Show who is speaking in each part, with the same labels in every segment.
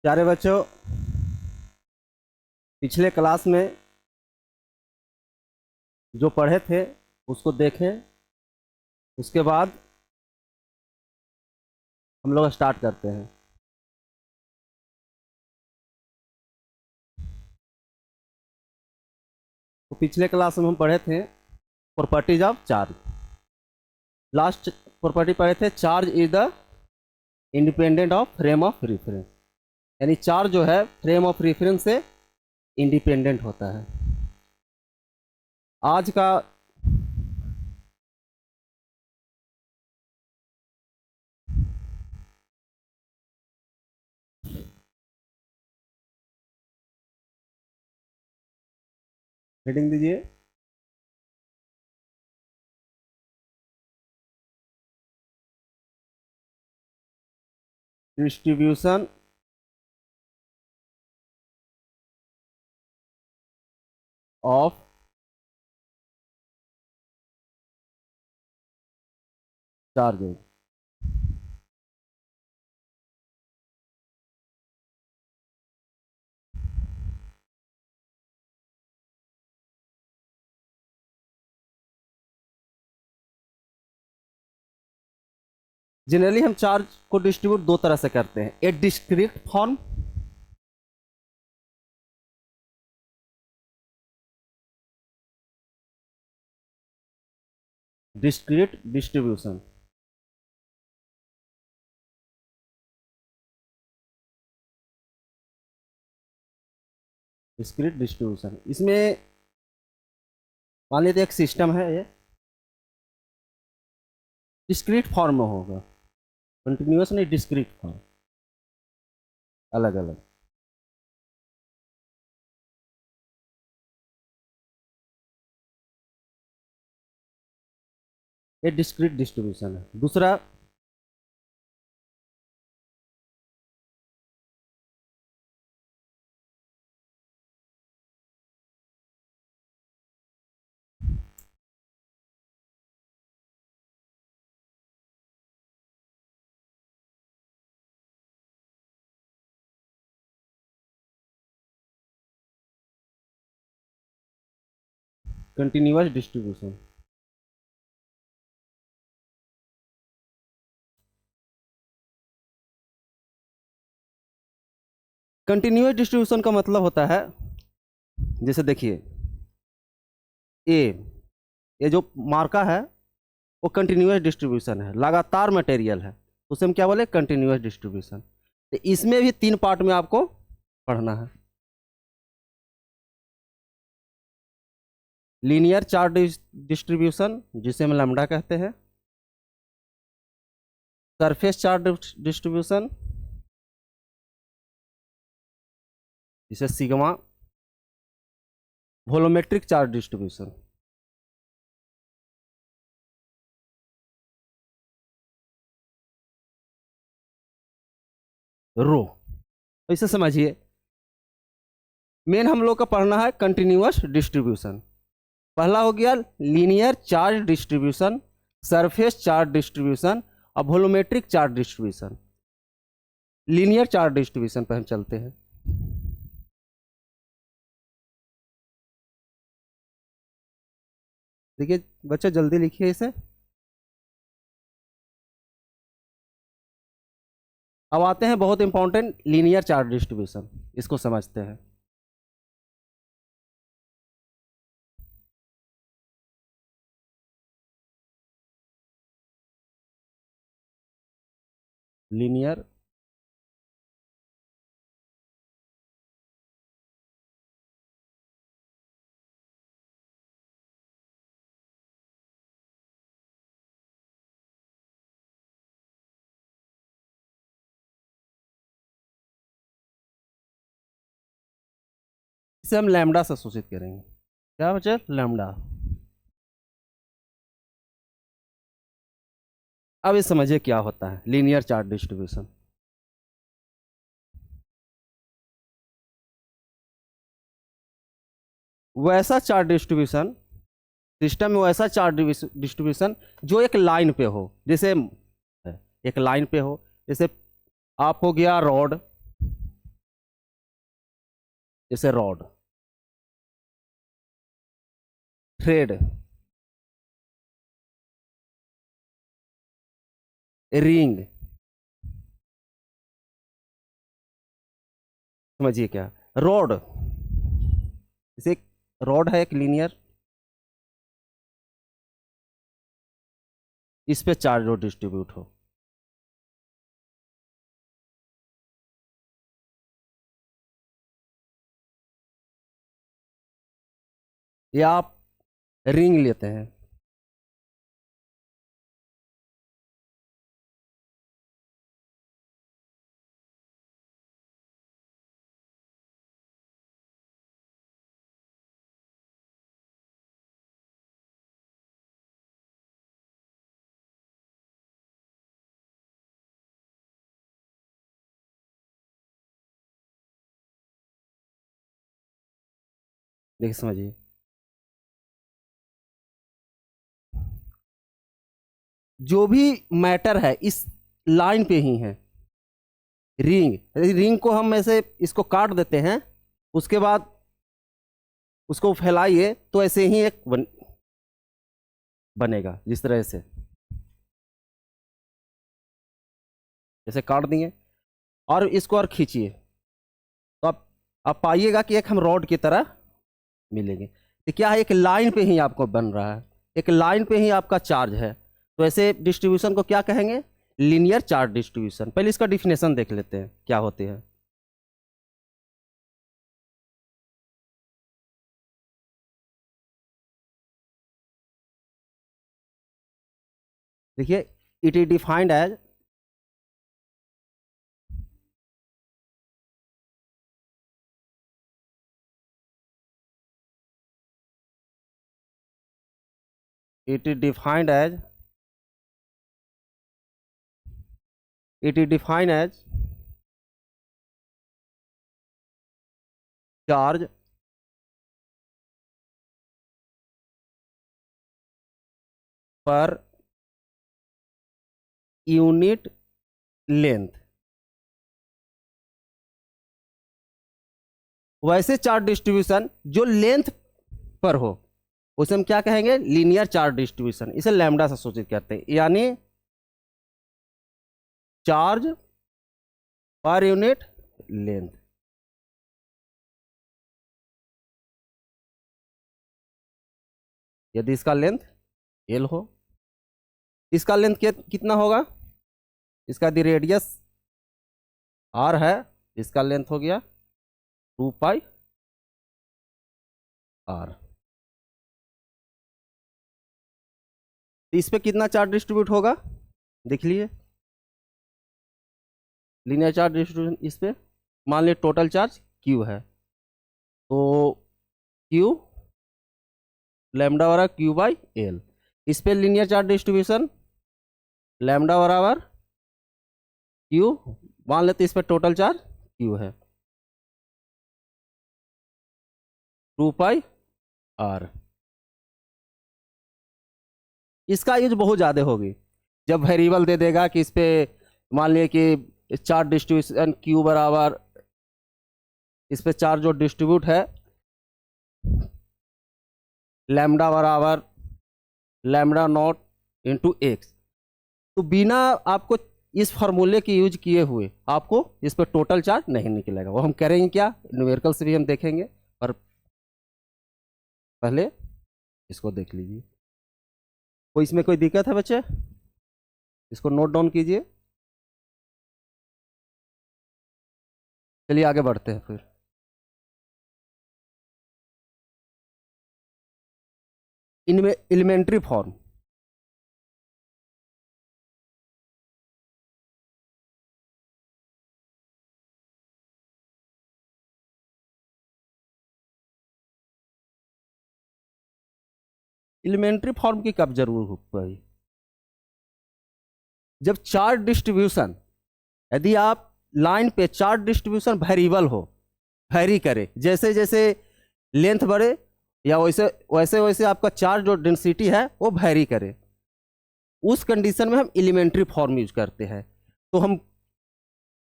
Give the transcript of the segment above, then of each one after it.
Speaker 1: प्यारे बच्चों, पिछले क्लास में जो पढ़े थे उसको देखें। उसके बाद हम लोग स्टार्ट करते हैं। तो पिछले क्लास में हम पढ़े थे properties of charge. Last property पढ़े थे, charge is the independent of frame of reference. यानी चार्ज जो है फ्रेम ऑफ रेफरेंस से इंडिपेंडेंट होता है। आज का हेडिंग दीजिए। Distribution of charges. जनरली हम चार्ज को डिस्ट्रीब्यूट दो तरह से करते हैं, a discrete form discrete distribution. Discrete distribution इसमें मान लीजिए एक सिस्टम है, ये डिस्क्रीट फॉर्म में होगा, कंटिन्यूअस नहीं, डिस्क्रीट फॉर्म, अलग अलग। ये डिस्क्रीट डिस्ट्रीब्यूशन है। दूसरा कंटिन्यूअस डिस्ट्रीब्यूशन। कंटिन्यूअस डिस्ट्रीब्यूशन का मतलब होता है, जैसे देखिए ए, ये जो मार्का है वो कंटिन्यूअस डिस्ट्रीब्यूशन है, लगातार मटेरियल है, तो उसे हम क्या बोले, कंटिन्यूअस डिस्ट्रीब्यूशन। तो इसमें भी तीन पार्ट में आपको पढ़ना है। लीनियर चार्ज डिस्ट्रीब्यूशन जिसे हम लैम्डा कहते हैं, सरफेस चार्ज डिस्ट्रीब्यूशन जिसे सिग्मा, वॉल्यूमेट्रिक चार्ज डिस्ट्रीब्यूशन। रो। तो इसे समझिए, मेन हम लोग का पढ़ना है कंटिन्यूअस डिस्ट्रीब्यूशन। पहला हो गया linear charge distribution, surface charge distribution और volumetric charge distribution. Linear charge distribution पर हम चलते हैं। देखिए बच्चे जल्दी लिखिए इसे। अब आते हैं बहुत इंपॉर्टेंट लीनियर चार्ज डिस्ट्रीब्यूशन, इसको समझते हैं। लीनियर इसे हम लैम्डा से सूचित करेंगे। क्या बचे, लैम्डा। अब ये समझिए क्या होता है लीनियर चार्ज डिस्ट्रीब्यूशन। वैसा चार्ज डिस्ट्रीब्यूशन, सिस्टम में वैसा चार्ज डिस्ट्रीब्यूशन जो एक लाइन पे हो, जैसे एक लाइन पे हो, जैसे आप हो गया रॉड, जैसे रॉड, थ्रेड, रिंग, समझिए क्या, रॉड, जैसे एक रॉड है एक लीनियर, इस पे चार्ज हो डिस्ट्रीब्यूट हो, या आप रिंग लेते हैं, देखिए समझिए, जो भी मैटर है इस लाइन पे ही है, रिंग, रिंग को हम ऐसे इसको काट देते हैं, उसके बाद उसको फैलाइए तो ऐसे ही एक बनेगा, जिस तरह से जैसे काट दिए और इसको और खींचिए, तो आप पाइएगा कि एक हम रॉड की तरह मिलेंगे। तो क्या है, एक लाइन पे ही आपको बन रहा है, एक लाइन पे ही आपका चार्ज है, तो ऐसे डिस्ट्रीब्यूशन को क्या कहेंगे, लीनियर चार्ज डिस्ट्रीब्यूशन। पहले इसका डिफिनेशन देख लेते हैं क्या होते हैं। देखिए, it is defined as it is defined as it is defined as charge per unit length. वैसे चार्ज डिस्ट्रीब्यूशन जो लेंथ पर हो उसे हम क्या कहेंगे, लीनियर चार्ज डिस्ट्रीब्यूशन। इसे लैम्डा से सूचित करते हैं, यानी चार्ज पर यूनिट लेंथ। यदि इसका लेंथ एल हो, इसका लेंथ कितना होगा, इसका यदि रेडियस आर है, इसका लेंथ हो गया 2 पाई आर। इस पे कितना चार्ज डिस्ट्रीब्यूट होगा, देख लीजिए, लीनियर चार्ज डिस्ट्रीब्यूशन इस पे, मान लीजिए टोटल चार्ज क्यू है, तो क्यू लैम्डा बराबर क्यू बाई एल। इस पे लीनियर चार्ज डिस्ट्रीब्यूशन लैम्डा बराबर क्यू, मान लेते इस पे टोटल चार्ज क्यू है 2 पाई आर। इसका यूज बहुत ज़्यादा होगी जब वेरिएबल दे देगा कि इस पे मान लिया कि चार्ज डिस्ट्रीब्यूशन क्यू बराबर, इस पे चार्ज जो डिस्ट्रीब्यूट है लैम्डा बराबर लैम्डा नॉट इंटू एक्स, तो बिना आपको इस फार्मूले की यूज किए हुए आपको इस पर टोटल चार्ज नहीं निकलेगा। वो हम करेंगे क्या, न्यूमेरिकल से भी हम देखेंगे, पर पहले इसको देख लीजिए। कोई इसमें कोई दिक्कत है बच्चे, इसको नोट डाउन कीजिए। चलिए आगे बढ़ते हैं फिर। इनमें एलिमेंट्री फॉर्म, एलिमेंट्री फॉर्म की कब जरूर हो पाई, जब चार्ज डिस्ट्रीब्यूशन, यदि आप लाइन पे चार्ज डिस्ट्रीब्यूशन वेरिएबल हो, वेरी करे, जैसे जैसे लेंथ बढ़े या वैसे वैसे वैसे आपका चार्ज जो डेंसिटी है वो वेरी करे, उस कंडीशन में हम एलिमेंट्री फॉर्म यूज करते हैं। तो हम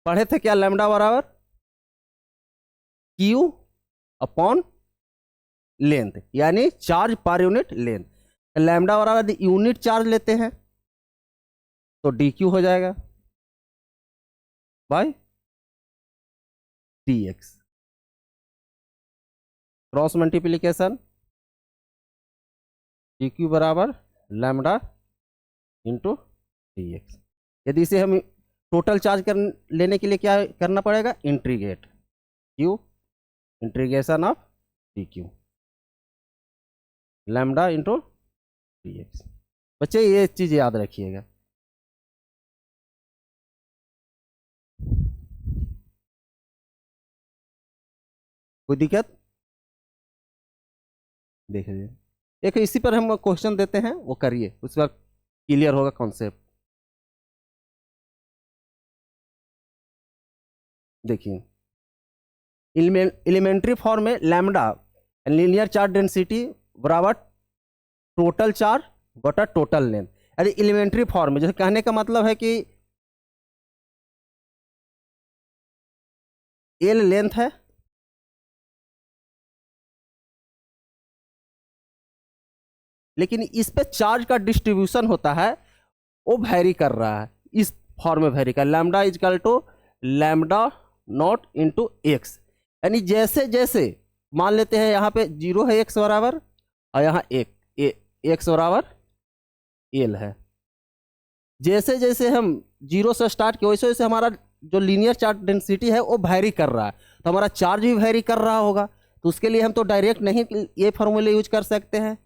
Speaker 1: पढ़े थे क्या, लैम्डा बराबर क्यू अपॉन लेंथ, यानी charge per unit length. Lambda बराबर यदि यूनिट चार्ज लेते हैं तो डी क्यू हो जाएगा by D X. Cross multiplication D Q बराबर लैम्डा इंटू डी एक्स। यदि इसे हम टोटल चार्ज लेने के लिए क्या करना पड़ेगा, integrate Q integration of D Q lambda into D x. बच्चे ये चीज़ याद रखिएगा। कोई दिक्कत देखिए, एक इसी पर हम क्वेश्चन देते हैं, वो करिए, उस पर क्लियर होगा कॉन्सेप्ट। देखिए एलिमेंट्री फॉर्म में लैम्डा लीनियर चार्ज डेंसिटी बराबर टोटल चार्ज बटा टोटल लेंथ। यदि एलिमेंट्री फॉर्म में, जैसे कहने का मतलब है कि एल लेंथ है, लेकिन इस पे चार्ज का डिस्ट्रीब्यूशन होता है, वो वैरी कर रहा है, इस फॉर्म में वैरी कर, lambda is equal to lambda not into X. यानी जैसे जैसे मान लेते हैं यहाँ पे 0 है एक्स बराबर, और यहाँ एक्स बराबर एल है, जैसे जैसे हम 0 से स्टार्ट किए वैसे वैसे हमारा जो लीनियर चार्ज डेंसिटी है वो वैरी कर रहा है, तो हमारा चार्ज भी वैरी कर रहा होगा। तो उसके लिए हम तो डायरेक्ट नहीं ये फॉर्मूले यूज कर सकते हैं,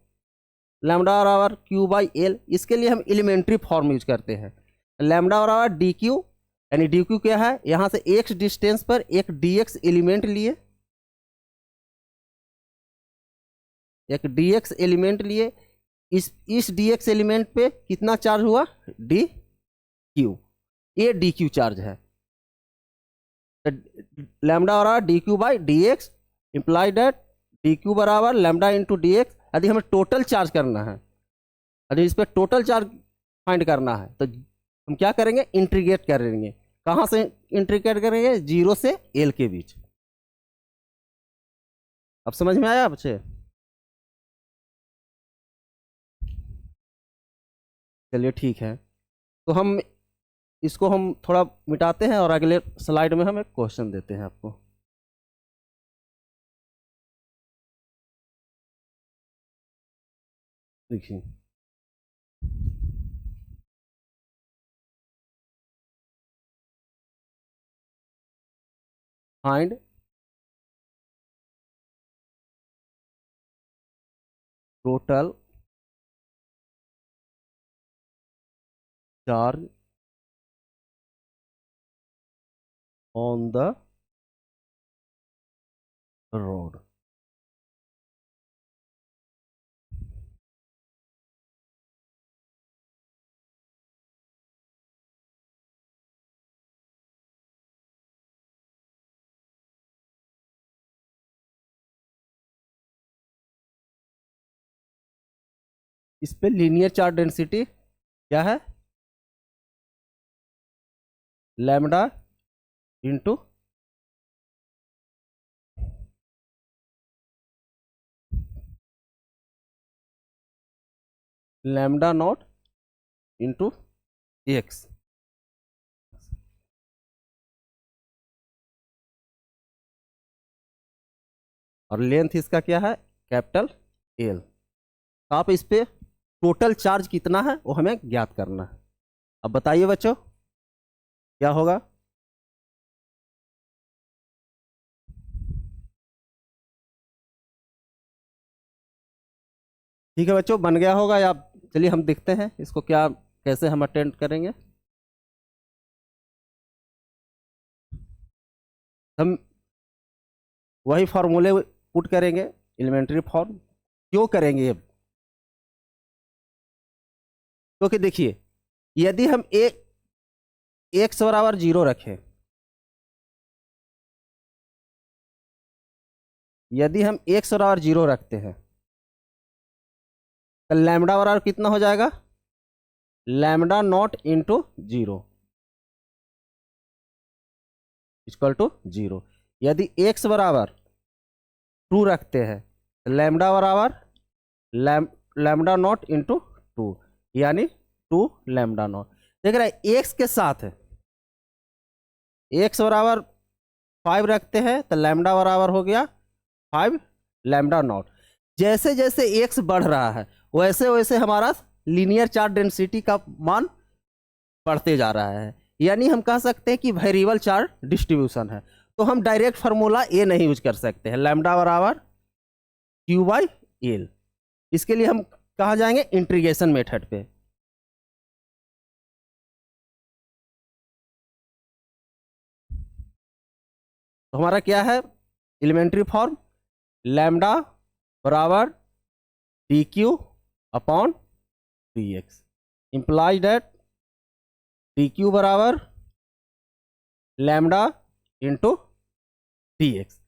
Speaker 1: लैम्डा बराबर क्यू बाई एल। इसके लिए हम एलिमेंट्री फॉर्म यूज करते हैं, लैम्डा बराबर डी क्यू, यानी डी क्यू क्या है, यहाँ से एक्स डिस्टेंस पर एक डी एक्स एलिमेंट लिए, एक डी एक्स एलिमेंट लिए, इस डी एक्स एलिमेंट पे कितना चार्ज हुआ, डी क्यू, ये डी क्यू चार्ज है। लैम्डा बराबर D Q by D x imply that D Q बराबर लैम्डा इंटू डी एक्स। यदि हमें टोटल चार्ज करना है, यदि इस पर टोटल चार्ज फाइंड करना है, तो हम क्या करेंगे, इंटीग्रेट करेंगे। कहाँ से इंटीग्रेट करेंगे, 0 से एल के बीच। अब समझ में आया बच्चे? चलिए ठीक है, तो हम इसको हम थोड़ा मिटाते हैं और अगले स्लाइड में हम एक क्वेश्चन देते हैं आपको। देखिए find total charge on the road. इस पे लीनियर चार्ज डेंसिटी क्या है, lambda into lambda not into x. और लेंथ इसका क्या है, कैपिटल एल। तो आप इस पे टोटल चार्ज कितना है वो हमें ज्ञात करना है। अब बताइए बच्चों क्या होगा। ठीक है बच्चों, बन गया होगा या? चलिए हम देखते हैं इसको क्या, कैसे हम अटेंड करेंगे। हम वही फार्मूले पुट करेंगे, एलिमेंट्री फॉर्म। क्यों करेंगे ये, क्योंकि देखिए यदि हम एक्स बराबर 0 रखें, यदि हम एक्स बराबर 0 रखते हैं तो लैम्डा बराबर कितना हो जाएगा, lambda not into 0 equal to 0। यदि एक्स बराबर टू रखते हैं, लैम्डा बराबर लैम्डा नॉट इंटू टू, यानी टू लैम्डा नॉट। देख रहे हैं एक्स के साथ एक्स बराबर 5 रखते हैं तो लैम्डा बराबर हो गया 5 लैम्डा नॉट। जैसे जैसे एक्स बढ़ रहा है वैसे वैसे हमारा लीनियर चार्ज डेंसिटी का मान बढ़ते जा रहा है, यानी हम कह सकते हैं कि वेरिएबल चार्ज डिस्ट्रीब्यूशन है। तो हम डायरेक्ट फार्मूला ए नहीं यूज कर सकते हैं, लैम्डा बराबर क्यू बाई एल। इसके लिए हम कहाँ जाएंगे, इंटीग्रेशन मेथड पे। तो हमारा क्या है एलिमेंट्री फॉर्म, लैम्डा बराबर D q upon D x, implies that D Q बराबर लैम्डा इंटू डी एक्स।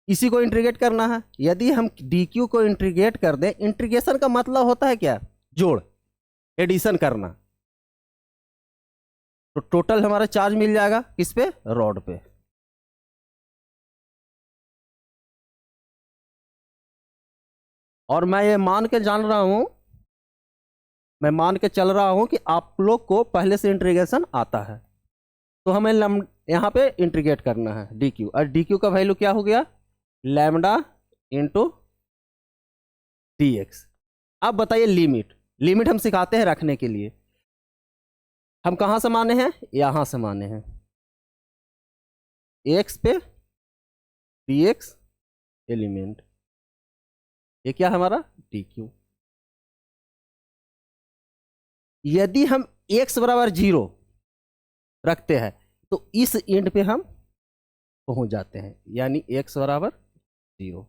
Speaker 1: इसी को इंटीग्रेट करना है। यदि हम डी क्यू को इंटीग्रेट कर दें, इंटीग्रेशन का मतलब होता है क्या, जोड़, एडिशन करना। तो टोटल हमारा चार्ज मिल जाएगा किस पे, रॉड पे। और मैं ये मान के जान रहा हूं, मैं मान के चल रहा हूं कि आप लोग को पहले से इंटीग्रेशन आता है। तो हमें यहाँ पे इंटीग्रेट करना है डी क्यू, और डी क्यू का वैल्यू क्या हो गया, लैम्डा इंटू डी एक्स। अब बताइए लिमिट, लिमिट हम सिखाते हैं रखने के लिए। हम कहाँ से माने हैं, यहाँ से माने हैं, एक्स पे डी एक्स एलिमेंट, ये क्या हमारा डी क्यू। यदि हम एक्स बराबर 0 रखते हैं तो इस एंड पे हम पहुंच जाते हैं, यानी एक्स बराबर 0।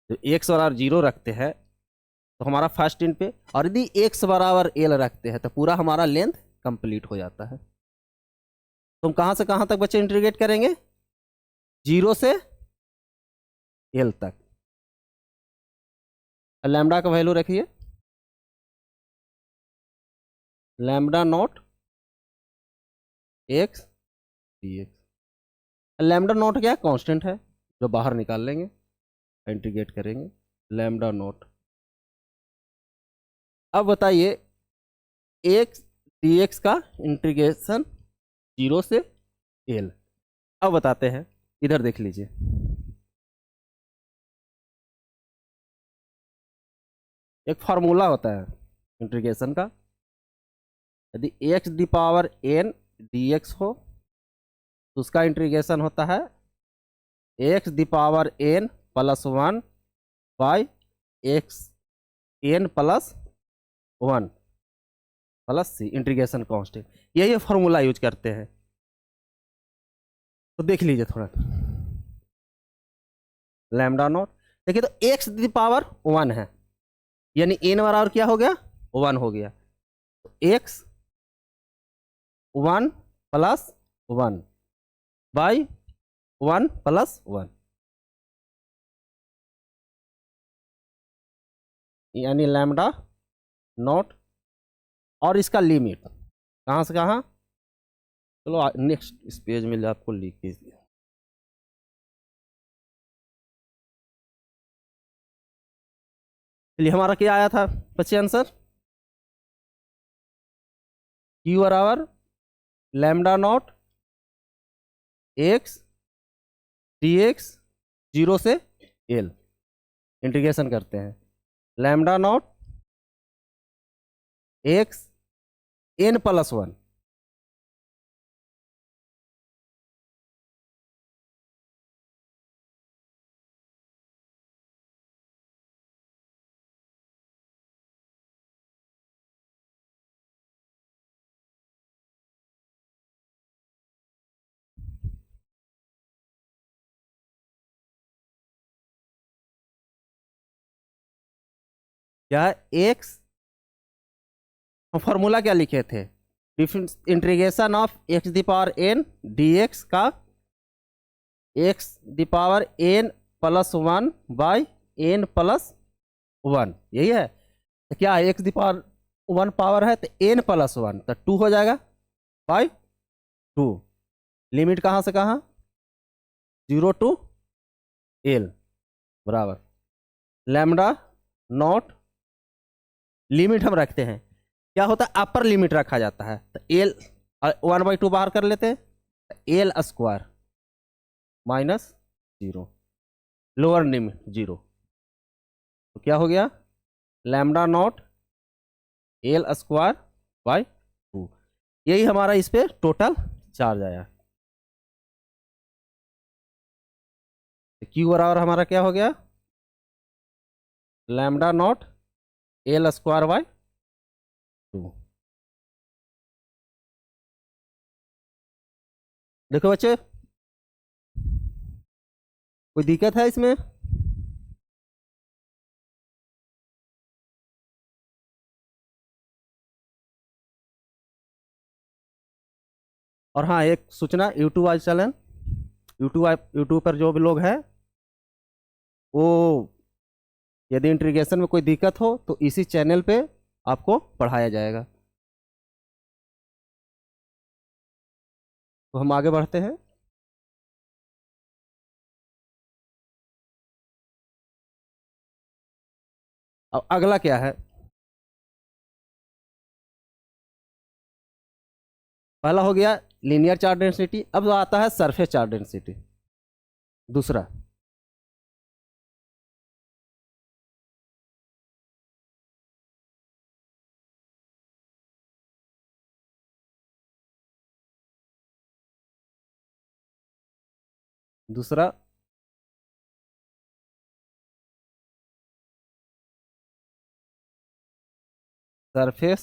Speaker 1: तो एक्स बराबर 0 रखते हैं तो हमारा फर्स्ट एंड पे, और यदि एक्स बराबर एल रखते हैं तो पूरा हमारा लेंथ कंप्लीट हो जाता है। तो हम कहां से कहां तक बच्चे इंटीग्रेट करेंगे, 0 से एल तक। लैम्डा का वैल्यू रखिए lambda naught x D x. Lambda naught क्या कांस्टेंट है, जो बाहर निकाल लेंगे, इंटीग्रेट करेंगे लैम्डा नॉट। अब बताइए एक्स डी एक्स का इंटीग्रेशन 0 से एल। अब बताते हैं, इधर देख लीजिए, एक फार्मूला होता है इंटीग्रेशन का। यदि X the power N D X हो तो उसका इंटीग्रेशन होता है X the power N plus 1 by X N plus 1 plus C, integration constant. यही फार्मूला यूज करते हैं। तो देख लीजिए थोड़ा, लैम्डा नॉट देखिए, तो एक्स दी पावर 1 है, यानी एन बराबर क्या हो गया, 1 हो गया। तो एक्स 1 प्लस 1 बाई 1 प्लस 1, यानी लैम्डा नॉट। और इसका लिमिट कहाँ से कहाँ, चलो नेक्स्ट इस पेज में आपको लिख दीजिए। चलिए हमारा क्या आया था बच्चे आंसर, क्यू बराबर lambda naught x D x 0 से एल, इंटीग्रेशन करते हैं lambda naught x N plus 1। क्या एक्स, फॉर्मूला क्या लिखे थे, integration of x the power N D x का x the power N plus 1 by n plus 1, यही है। तो क्या है, एक्स दी पावर 1 पावर है तो एन प्लस 1 तो 2 हो जाएगा बाई 2। लिमिट कहाँ से कहाँ, 0 टू एल बराबर लैम्डा नॉट, लिमिट हम रखते हैं, क्या होता है अपर लिमिट रखा जाता है, तो एल 1/2 बाहर कर लेते हैं, L square minus 0, lower limit 0, तो क्या हो गया lambda naught L square by 2, यही हमारा इस पे टोटल चार्ज आया। क्यू बराबर हमारा क्या हो गया lambda naught L square by 2। देखो बच्चे कोई दिक्कत है इसमें? और हाँ एक सूचना, यूट्यूब आज चैनल, यूट्यूब पर जो भी लोग हैं वो यदि इंटीग्रेशन में कोई दिक्कत हो तो इसी चैनल पे आपको पढ़ाया जाएगा। तो हम आगे बढ़ते हैं। अब अगला क्या है, पहला हो गया लीनियर चार्ज डेंसिटी, अब आता है सरफेस चार्ज डेंसिटी दूसरा। दूसरा सरफेस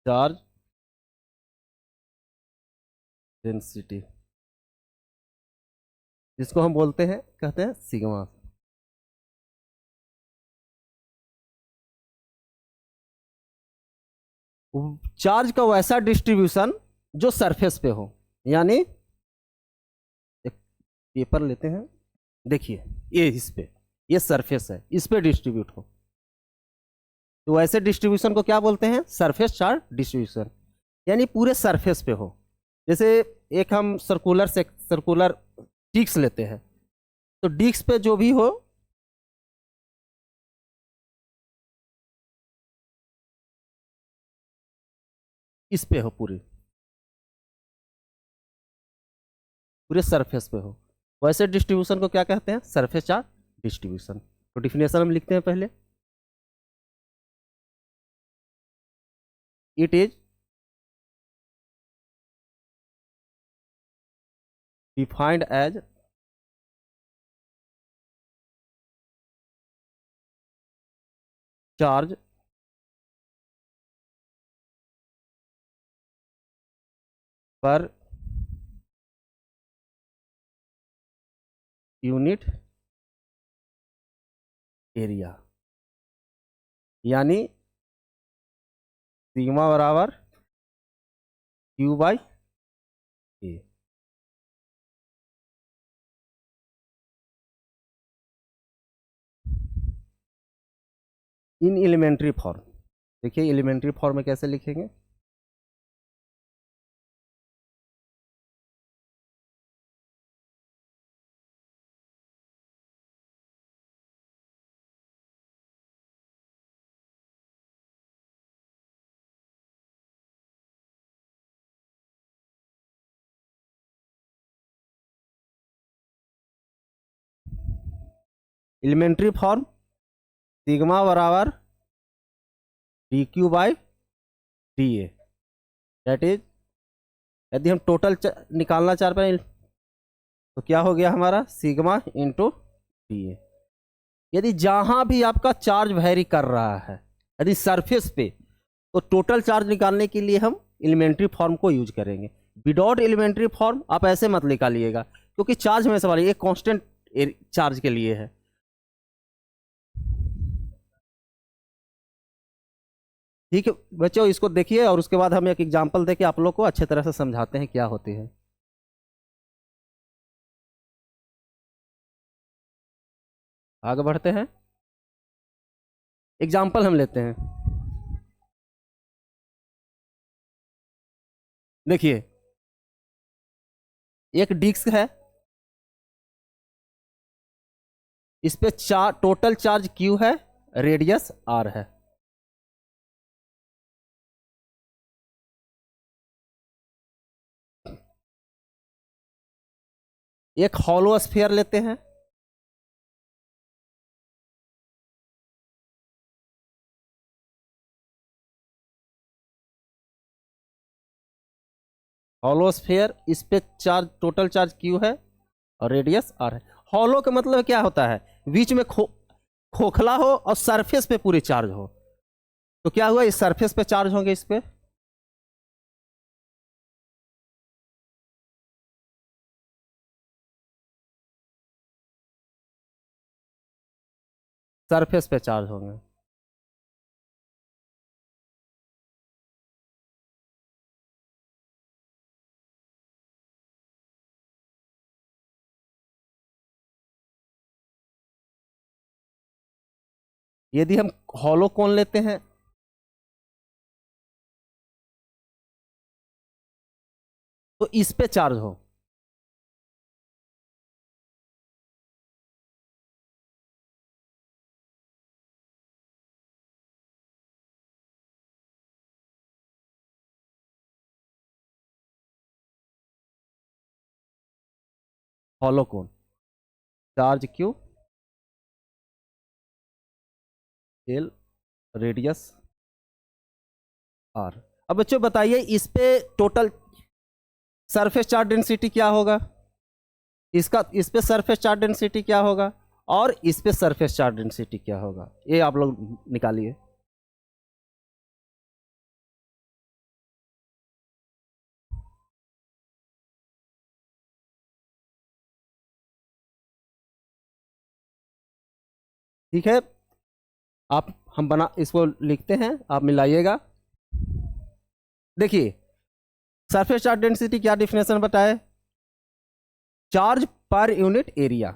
Speaker 1: चार्ज डेंसिटी, जिसको हम बोलते हैं कहते हैं सिग्मा। चार्ज का वैसा डिस्ट्रीब्यूशन जो सरफेस पे हो, यानी एक पेपर लेते हैं, देखिए ये इस पे, ये सरफेस है, इस पे डिस्ट्रीब्यूट हो, तो वैसे डिस्ट्रीब्यूशन को क्या बोलते हैं सरफेस चार्ज डिस्ट्रीब्यूशन, यानी पूरे सरफेस पे हो। जैसे एक हम सर्कुलर डिस्क लेते हैं, तो डिस्क पे जो भी हो इस पे हो, पूरे सरफेस पे हो, वैसे डिस्ट्रीब्यूशन को क्या कहते हैं सरफेस चार्ज डिस्ट्रीब्यूशन। तो डिफिनेशन हम लिखते हैं पहले, it is defined as charge पर यूनिट एरिया, यानी सिग्मा बराबर Q by A. In elementary form, देखिए एलिमेंट्री फॉर्म में कैसे लिखेंगे, एलिमेंट्री फॉर्म सिग्मा बराबर D Q by D A, that is यदि हम टोटल निकालना चाह रहे हैं तो क्या हो गया हमारा सिग्मा इंटू डी ए। यदि जहां भी आपका चार्ज वैरी कर रहा है यदि सरफेस पे, तो टोटल चार्ज निकालने के लिए हम एलिमेंट्री फॉर्म को यूज करेंगे। विदाउट एलिमेंट्री फॉर्म आप ऐसे मत निकालिएगा, क्योंकि चार्ज में सवाल ये कांस्टेंट चार्ज के लिए है। ठीक है बच्चों, इसको देखिए और उसके बाद हम एक एग्जांपल देके आप लोग को अच्छे तरह से समझाते हैं क्या होती है। आगे बढ़ते हैं, एग्जाम्पल हम लेते हैं। देखिए एक डिस्क है, इस पे टोटल चार्ज Q है, रेडियस R है। एक हॉलो स्फीयर लेते हैं, हॉलो स्फीयर, इस पे चार्ज टोटल चार्ज Q है और रेडियस R है। हॉलो का मतलब क्या होता है, बीच में खोखला हो और सरफेस पे पूरे चार्ज हो। तो क्या हुआ, इस सरफेस पे चार्ज होंगे, इस पे सरफेस पे चार्ज होंगे। यदि हम हॉलो कोन लेते हैं, तो इस पे चार्ज हो, hollow cone, charge Q, L, radius R। अब बच्चों बताइए, इस पे टोटल सरफेस चार्ज डेंसिटी क्या होगा, इसका इस पे सरफेस चार्ज डेंसिटी क्या होगा और इस पे सरफेस चार्ज डेंसिटी क्या होगा, ये आप लोग निकालिए। ठीक है, आप हम बना इसको लिखते हैं, आप मिलाइएगा। देखिए, सरफेस चार्ज डेंसिटी क्या डिफिनेशन बताए, चार्ज पर यूनिट एरिया।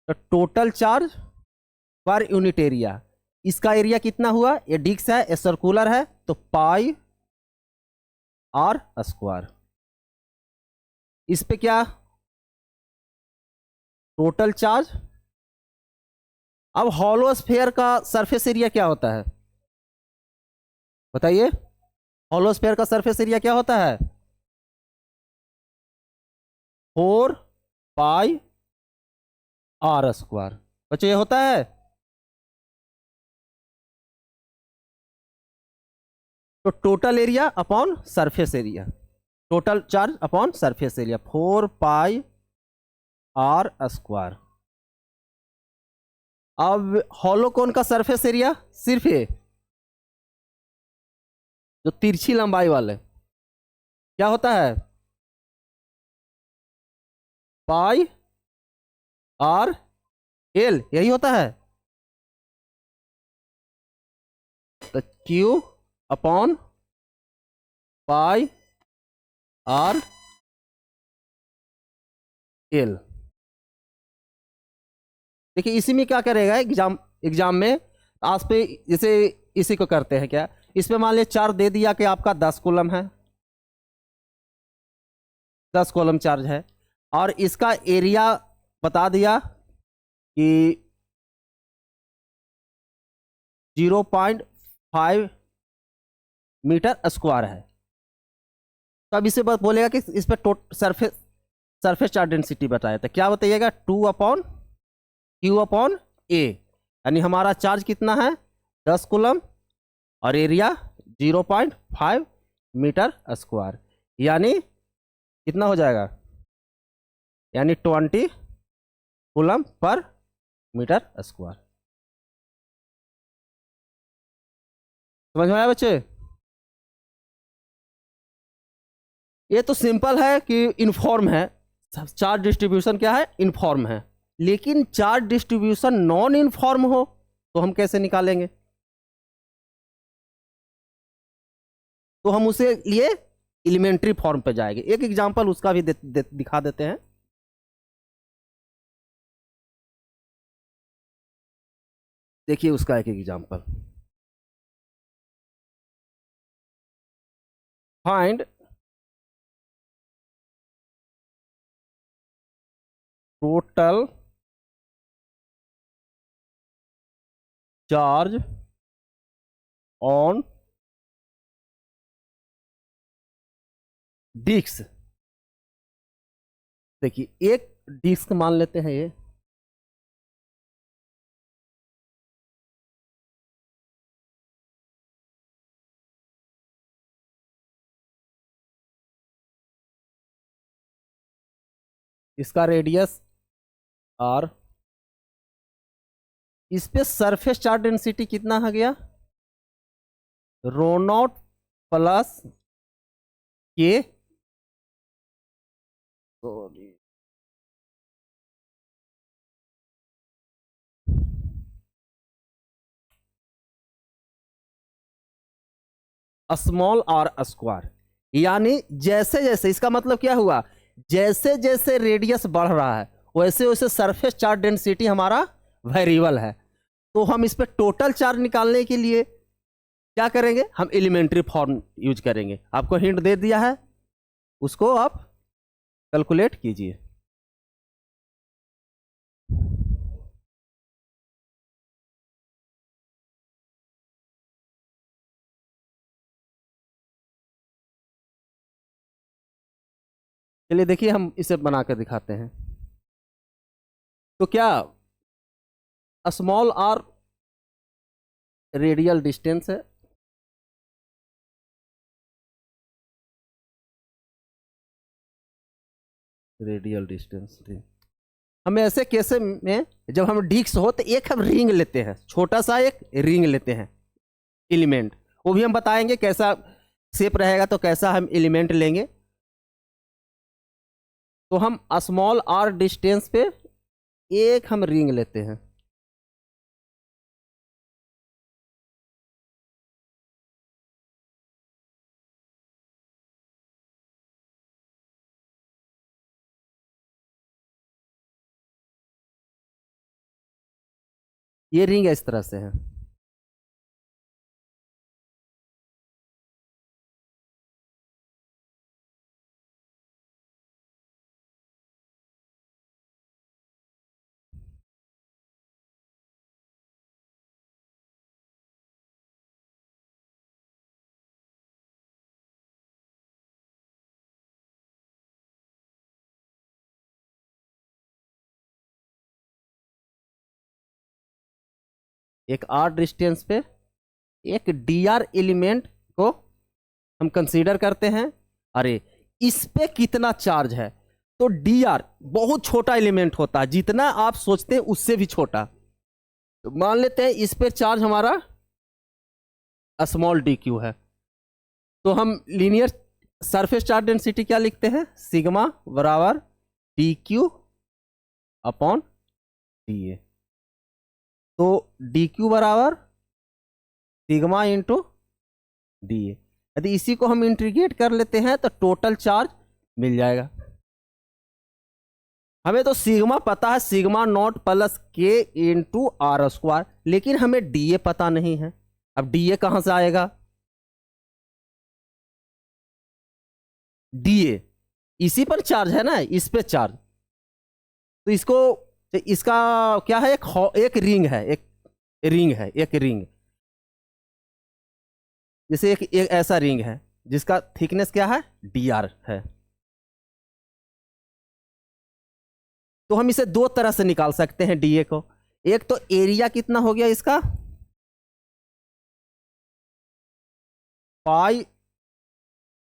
Speaker 1: तो टोटल चार्ज पर यूनिट एरिया, इसका एरिया कितना हुआ, ये डिस्क है, ये सर्कुलर है, तो पाई R स्क्वायर। इस पे क्या, टोटल चार्ज। अब हॉलो स्फीयर का सरफेस एरिया क्या होता है, बताइए, हॉलो स्फीयर का सरफेस एरिया क्या होता है, 4 पाई R स्क्वायर। बच्चों ये होता है, तो total area upon surface area, total charge upon surface area 4 पाई R स्क्वायर। अब हॉलो कोन का सरफेस एरिया, सिर्फ ये जो तिरछी लंबाई वाले, क्या होता है, पाई R L, यही होता है। तो Q upon pi R L। देखिए, इसी में क्या करेगा, एग्जाम में आज पे जैसे इसी को करते हैं क्या, इस पे मान लिया चार्ज दे दिया कि आपका 10 कूलम है, 10 कूलम चार्ज है, और इसका एरिया बता दिया कि 0.5 मीटर स्क्वायर है। तो अब इसे बस बोलेगा कि इस पर सरफेस सरफेस चार्ज डेंसिटी बताया था, क्या बताइएगा, 2/Q/A, यानी हमारा चार्ज कितना है, 10 कूलम, और एरिया 0.5 मीटर स्क्वायर, यानी कितना हो जाएगा, यानी 20 कूलम पर मीटर स्क्वायर। समझ में आया बच्चे, ये तो सिंपल है कि इनफॉर्म है, चार्ज डिस्ट्रीब्यूशन क्या है, इनफॉर्म है। लेकिन चार्ज डिस्ट्रीब्यूशन नॉन इनफॉर्म हो तो हम कैसे निकालेंगे, तो हम उसे लिए एलिमेंट्री फॉर्म पे जाएंगे। एक एग्जांपल उसका भी दिखा देते हैं। देखिए उसका एक example, find total charge on disc. देखिए एक डिस्क मान लेते हैं ये, इसका रेडियस आर, इस पे सरफेस चार्ज डेंसिटी कितना आ गया, रो नॉट प्लस के, स्मॉल आर स्क्वायर। यानी जैसे जैसे, इसका मतलब क्या हुआ, जैसे जैसे रेडियस बढ़ रहा है वैसे वैसे सरफेस चार्ज डेंसिटी हमारा वेरिएबल है। तो हम इस पे टोटल चार्ज निकालने के लिए क्या करेंगे, हम एलिमेंट्री फॉर्म यूज करेंगे। आपको हिंट दे दिया है, उसको आप कैलकुलेट कीजिए। चलिए देखिए हम इसे बनाकर दिखाते हैं। तो क्या स्मॉल आर रेडियल डिस्टेंस है, रेडियल डिस्टेंस। हम ऐसे केसे में जब हम डिस्क हो तो एक हम रिंग लेते हैं, छोटा सा एक रिंग लेते हैं एलिमेंट, वो भी हम बताएंगे कैसा शेप रहेगा, तो कैसा हम एलिमेंट लेंगे। तो हम स्मॉल आर डिस्टेंस पे एक हम रिंग लेते हैं, ये रिंग इस तरह से है। एक आर डिस्टेंस पे एक डी आर एलिमेंट को हम कंसीडर करते हैं। अरे इस पे कितना चार्ज है, तो डी आर बहुत छोटा एलिमेंट होता है, जितना आप सोचते हैं उससे भी छोटा। तो मान लेते हैं इस पे चार्ज हमारा स्मॉल डी क्यू है, तो हम लीनियर सरफेस चार्ज डेंसिटी क्या लिखते हैं, सिग्मा बराबर डी क्यू अपॉन डी ए। तो डी क्यू बराबर सिग्मा इंटू डी ए। यदि इसी को हम इंटीग्रेट कर लेते हैं तो टोटल चार्ज मिल जाएगा। हमें तो सिग्मा पता है, सिग्मा नॉट प्लस के इंटू आर स्क्वायर, लेकिन हमें डी ए पता नहीं है। अब डी ए कहां से आएगा, डी ए इसी पर चार्ज है ना, इस पे चार्ज। तो इसको, इसका क्या है, एक रिंग है, एक रिंग है, एक रिंग, जैसे एक ऐसा रिंग है जिसका थिकनेस क्या है, डी आर है। तो हम इसे दो तरह से निकाल सकते हैं डीए को। एक तो एरिया कितना हो गया इसका, पाई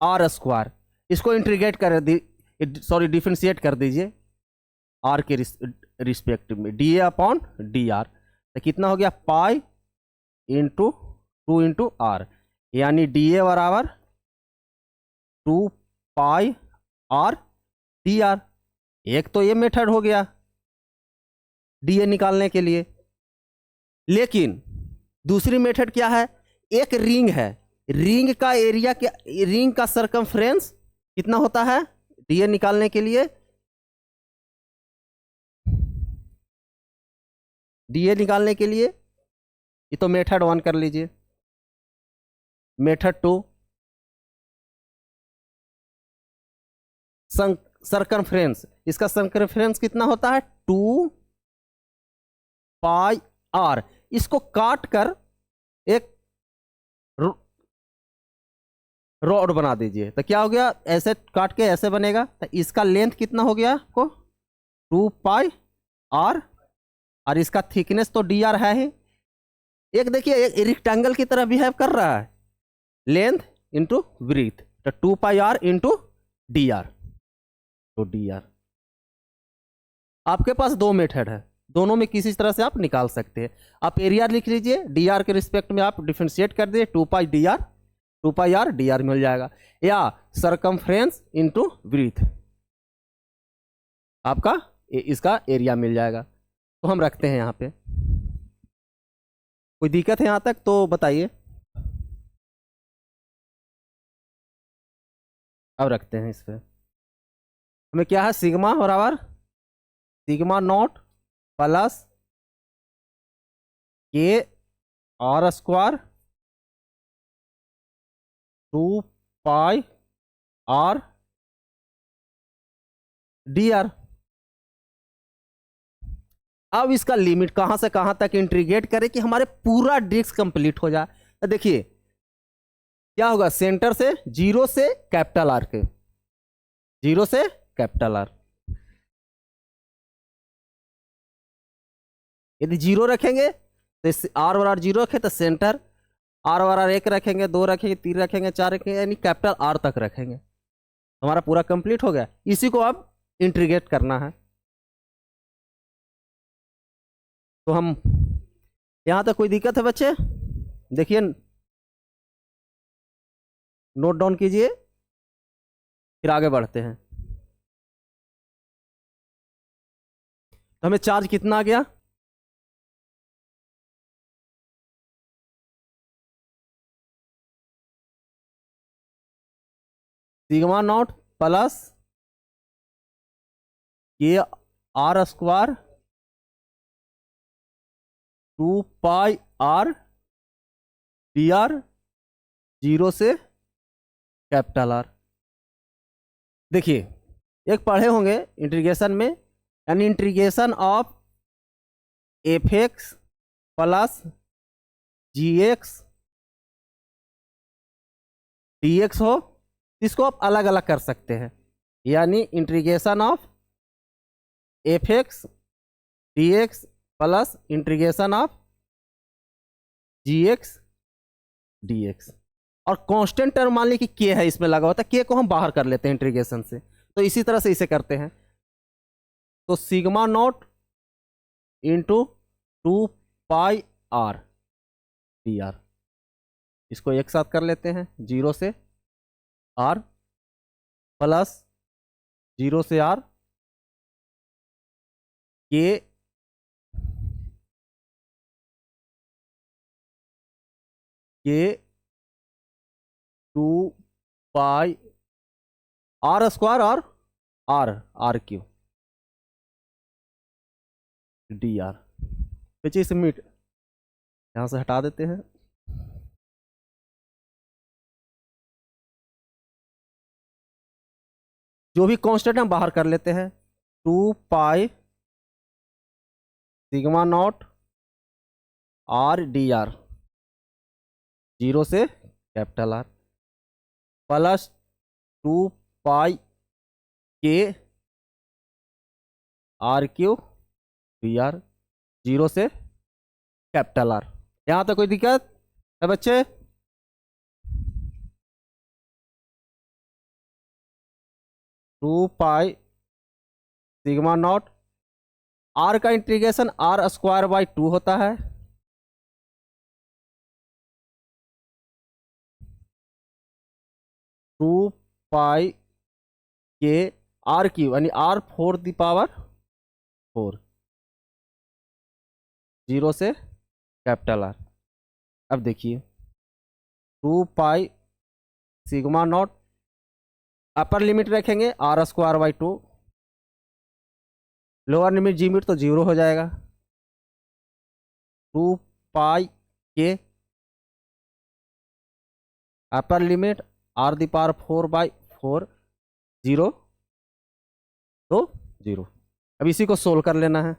Speaker 1: आर स्क्वायर, इसको इंटीग्रेट कर दी, सॉरी डिफरेंशिएट कर दीजिए आर के रिस्पेक्ट में, D A upon D R. तो कितना हो गया, पाई इंटू 2 इंटू आर, यानी डी ए बराबर 2 पाई आर डी आर। एक तो ये मेथड हो गया डी ए निकालने के लिए। लेकिन दूसरी मेथड क्या है, एक रिंग है, रिंग का एरिया क्या, रिंग का सरकमफ्रेंस कितना होता है डी ए निकालने के लिए, डी ए निकालने के लिए। ये तो मेथड 1 कर लीजिए। मेथड 2, सर्कमफ्रेंस, इसका सर्कमफ्रेंस कितना होता है 2 पाई आर। इसको काट कर एक रॉड बना दीजिए तो क्या हो गया, ऐसे काट के ऐसे बनेगा तो इसका लेंथ कितना हो गया आपको 2 पाई आर, और इसका थिकनेस तो डी आर है ही। एक देखिए एक रेक्टेंगल की तरह बिहेव कर रहा है, लेंथ इंटू ब्रीथ, तो 2 pi are into D R. तो डी आर आपके पास दो मेथड है, दोनों में किसी तरह से आप निकाल सकते हैं। आप एरिया लिख लीजिए, डी आर के रिस्पेक्ट में आप डिफ्रेंशिएट कर दीजिए, 2 पाई D R, 2 pi R D are मिल जाएगा, या सरकमफ्रेंस इंटू ब्रीथ आपका इसका एरिया मिल जाएगा। तो हम रखते हैं यहाँ पे, कोई दिक्कत है यहाँ तक तो बताइए। अब रखते हैं इस पे, हमें क्या है सिग्मा बराबर सिग्मा नॉट प्लस के are square 2 pi R D R. अब इसका लिमिट कहां से कहां तक इंटीग्रेट करें कि हमारे पूरा डिस्क कंप्लीट हो जाए। तो देखिए क्या होगा, सेंटर से जीरो से कैपिटल आर के, जीरो से कैपिटल आर, यदि जीरो रखेंगे तो आर और आर जीरो रखे तो सेंटर, आर और आर एक रखेंगे, दो रखेंगे, तीन रखेंगे, चार रखेंगे, यानी कैपिटल आर तक रखेंगे, हमारा पूरा कंप्लीट हो गया। इसी को अब इंटीग्रेट करना है। तो हम यहां तक कोई दिक्कत है बच्चे, देखिए नोट डाउन कीजिए, फिर आगे बढ़ते हैं। तो हमें चार्ज कितना आ गया, सिग्मा नॉट प्लस के are square 2 pi R D R, zero से कैपिटल आर। देखिए एक पढ़े होंगे इंटीग्रेशन में, यानी integration of F X plus G X D X हो, इसको आप अलग अलग कर सकते हैं, यानी integration of F X D X plus integration of G X D X. और कांस्टेंट टर्म मान ली कि के है इसमें लगा होता है, के को हम बाहर कर लेते हैं इंटीग्रेशन से, तो इसी तरह से इसे करते हैं। तो sigma not into 2 pi R D R, इसको एक साथ कर लेते हैं, जीरो से आर प्लस जीरो से आर के के 2 पाई आर स्क्वायर और R R Q D R. बच्चे इसे मिट यहां से हटा देते हैं। जो भी कांस्टेंट हम बाहर कर लेते हैं, 2 pi sigma naught R D R, zero से capital R, plus 2 pi K R Q D R, zero से कैपिटल आर। यहां तक कोई दिक्कत है बच्चे? Two pi sigma naught, R का इंटीग्रेशन आर स्क्वायर बाई 2 होता है, two pi K R cube यानी आर 4 दी पावर 4, जीरो से कैपिटल आर। अब देखिए 2 pi sigma naught, upper limit रखेंगे are square by 2, lower limit जी मिट तो जीरो हो जाएगा, 2 पाई के upper limit R the power 4 by 4, zero तो 0। अब इसी को सोल्व कर लेना है।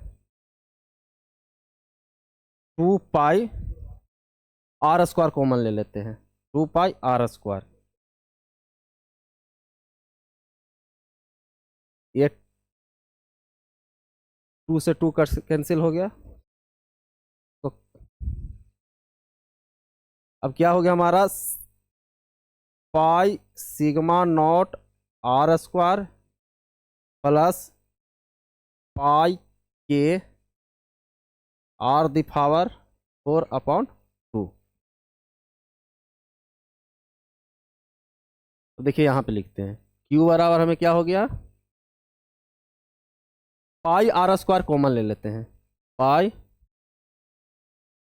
Speaker 1: 2 पाई आर स्क्वायर कॉमन ले लेते हैं, 2 पाई आर स्क्वायर, ये 2 से 2 कैंसिल हो गया। तो अब क्या हो गया हमारा, pi sigma naught R square plus pi K R the power 4/2। तो देखिए यहाँ पे लिखते हैं Q बराबर हमें क्या हो गया, पाई आर स्क्वायर कॉमन ले लेते हैं, पाई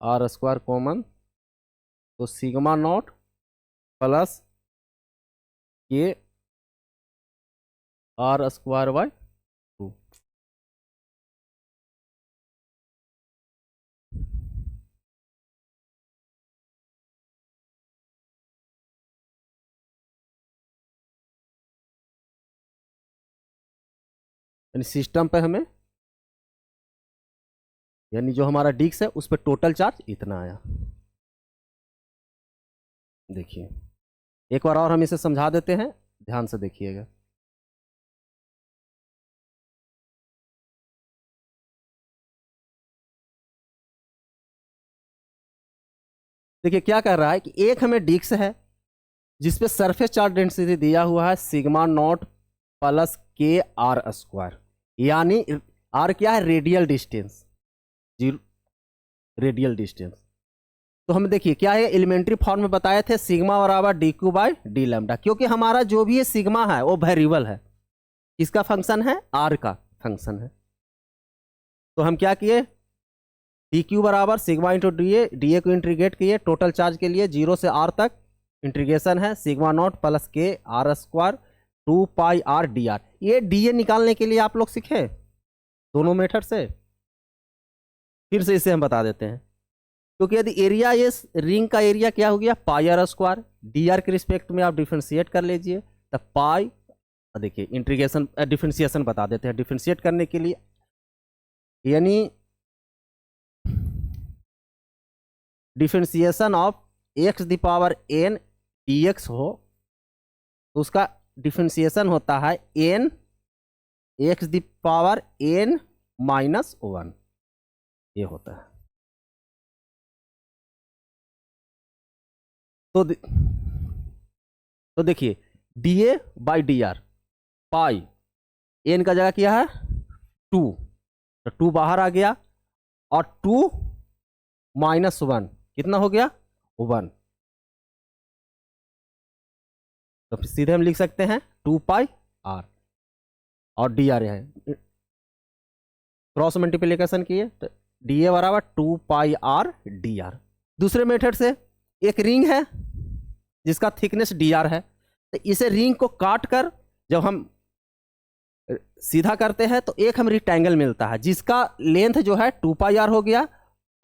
Speaker 1: आर स्क्वायर कॉमन, तो सिग्मा नॉट प्लस के आर स्क्वायर बाय 2। यानी सिस्टम पे हमें, यानी जो हमारा डिस्क है उस पर टोटल चार्ज इतना आया। देखिए एक बार और हम इसे समझा देते हैं, ध्यान से देखिएगा। देखिए क्या कर रहा है कि एक हमें डिस्क है जिसपे सरफेस चार्ज डेंसिटी दिया हुआ है सिग्मा नॉट प्लस के आर स्क्वायर, यानी आर क्या है, radial distance, zero radial distance. तो हम देखिए क्या है, एलिमेंट्री फॉर्म में बताए थे सिग्मा बराबर D Q by D lambda, क्योंकि हमारा जो भी ये सिग्मा है वो वेरिएबल है, किसका फंक्शन है, आर का फंक्शन है। तो हम क्या किए, डी क्यू बराबर sigma into D A, D A को इंटीग्रेट किए टोटल चार्ज के लिए 0 से आर तक, इंटीग्रेशन है सिग्मा नॉट प्लस के are square 2 pi R D R. ये डी ए निकालने के लिए आप लोग सीखे दोनों मेथड से, फिर से इसे हम बता देते हैं। क्योंकि यदि एरिया, ये रिंग का एरिया क्या हो गया, pi are square, D R के रिस्पेक्ट में आप डिफ्रेंशिएट कर लीजिए, तो पाई, देखिए इंटीग्रेशन डिफ्रेंशिएशन बता देते हैं, डिफ्रेंशिएट करने के लिए यानी differentiation of X the power N D X हो, तो उसका डिफ्रेंशिएशन होता है N X the power N minus 1, ये होता है। तो देखिए D A by D R, pi N का जगह क्या है 2, तो 2 बाहर आ गया, और 2 माइनस 1 कितना हो गया 1, तो फिर सीधे हम लिख सकते हैं 2 पाई आर, और डी आर है, क्रॉस मल्टीप्लिकेशन किए तो डी ए बराबर 2 पाई आर डी आर। दूसरे मेथड से एक रिंग है जिसका थिकनेस डी आर है, तो इसे रिंग को काट कर जब हम सीधा करते हैं तो एक हम रिक्टेंगल मिलता है जिसका लेंथ जो है 2 पाई आर हो गया,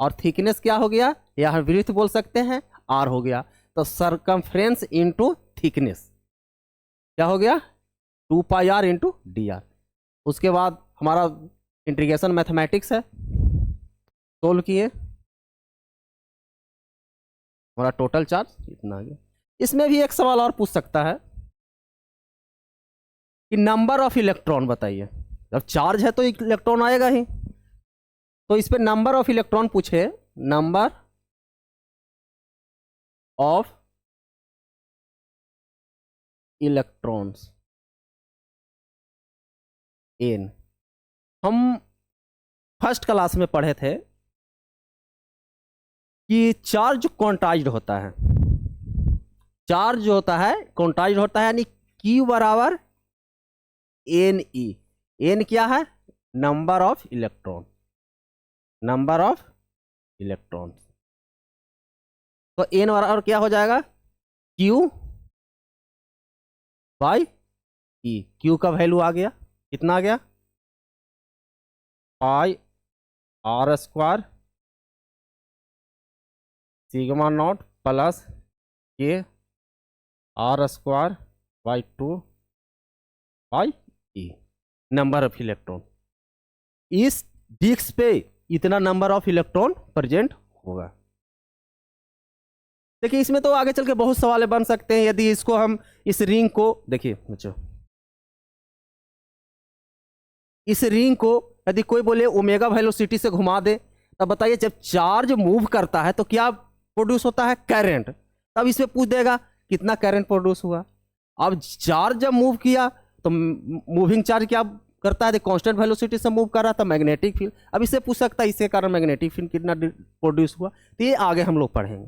Speaker 1: और थिकनेस क्या हो गया, या हम विड्थ बोल सकते हैं आर हो गया। तो सरकमफ्रेंस इंटू थिकनेस क्या हो गया 2 pi are into D R. उसके बाद हमारा इंटीग्रेशन मैथमेटिक्स है, सोल्व किए, हमारा टोटल चार्ज इतना आ गया। इसमें भी एक सवाल और पूछ सकता है कि नंबर ऑफ इलेक्ट्रॉन बताइए, जब चार्ज है तो इलेक्ट्रॉन आएगा ही, तो इस पे नंबर ऑफ इलेक्ट्रॉन पूछे, नंबर ऑफ इलेक्ट्रॉन्स एन। हम फर्स्ट क्लास में पढ़े थे कि चार्ज क्वांटाइज्ड होता है, चार्ज जो होता है क्वांटाइज्ड होता है, यानी Q बराबर एन ई, एन क्या है, number of electron, number of electron, तो एन बराबर क्या हो जाएगा Q बाई ई। Q का वैल्यू आ गया, कितना आ गया, pi are square sigma not plus के are square by 2 by E. Number of electron, इस डिस्क पे इतना नंबर ऑफ इलेक्ट्रॉन प्रेजेंट होगा। देखिए इसमें तो आगे चल के बहुत सवाल बन सकते हैं। यदि इसको हम इस रिंग को देखिए बच्चों, इस रिंग को यदि कोई बोले ओमेगा वेलोसिटी से घुमा दे, तब बताइए जब चार्ज मूव करता है तो क्या प्रोड्यूस होता है? करंट। तब इसमें पूछ देगा कितना करंट प्रोड्यूस हुआ। अब चार्ज जब मूव किया तो मूविंग चार्ज क्या करता है? कांस्टेंट वेलोसिटी से मूव कर रहा था, मैग्नेटिक फील्ड। अब इससे पूछ सकता है इसके कारण मैग्नेटिक फील्ड कितना प्रोड्यूस हुआ। तो ये आगे हम लोग पढ़ेंगे।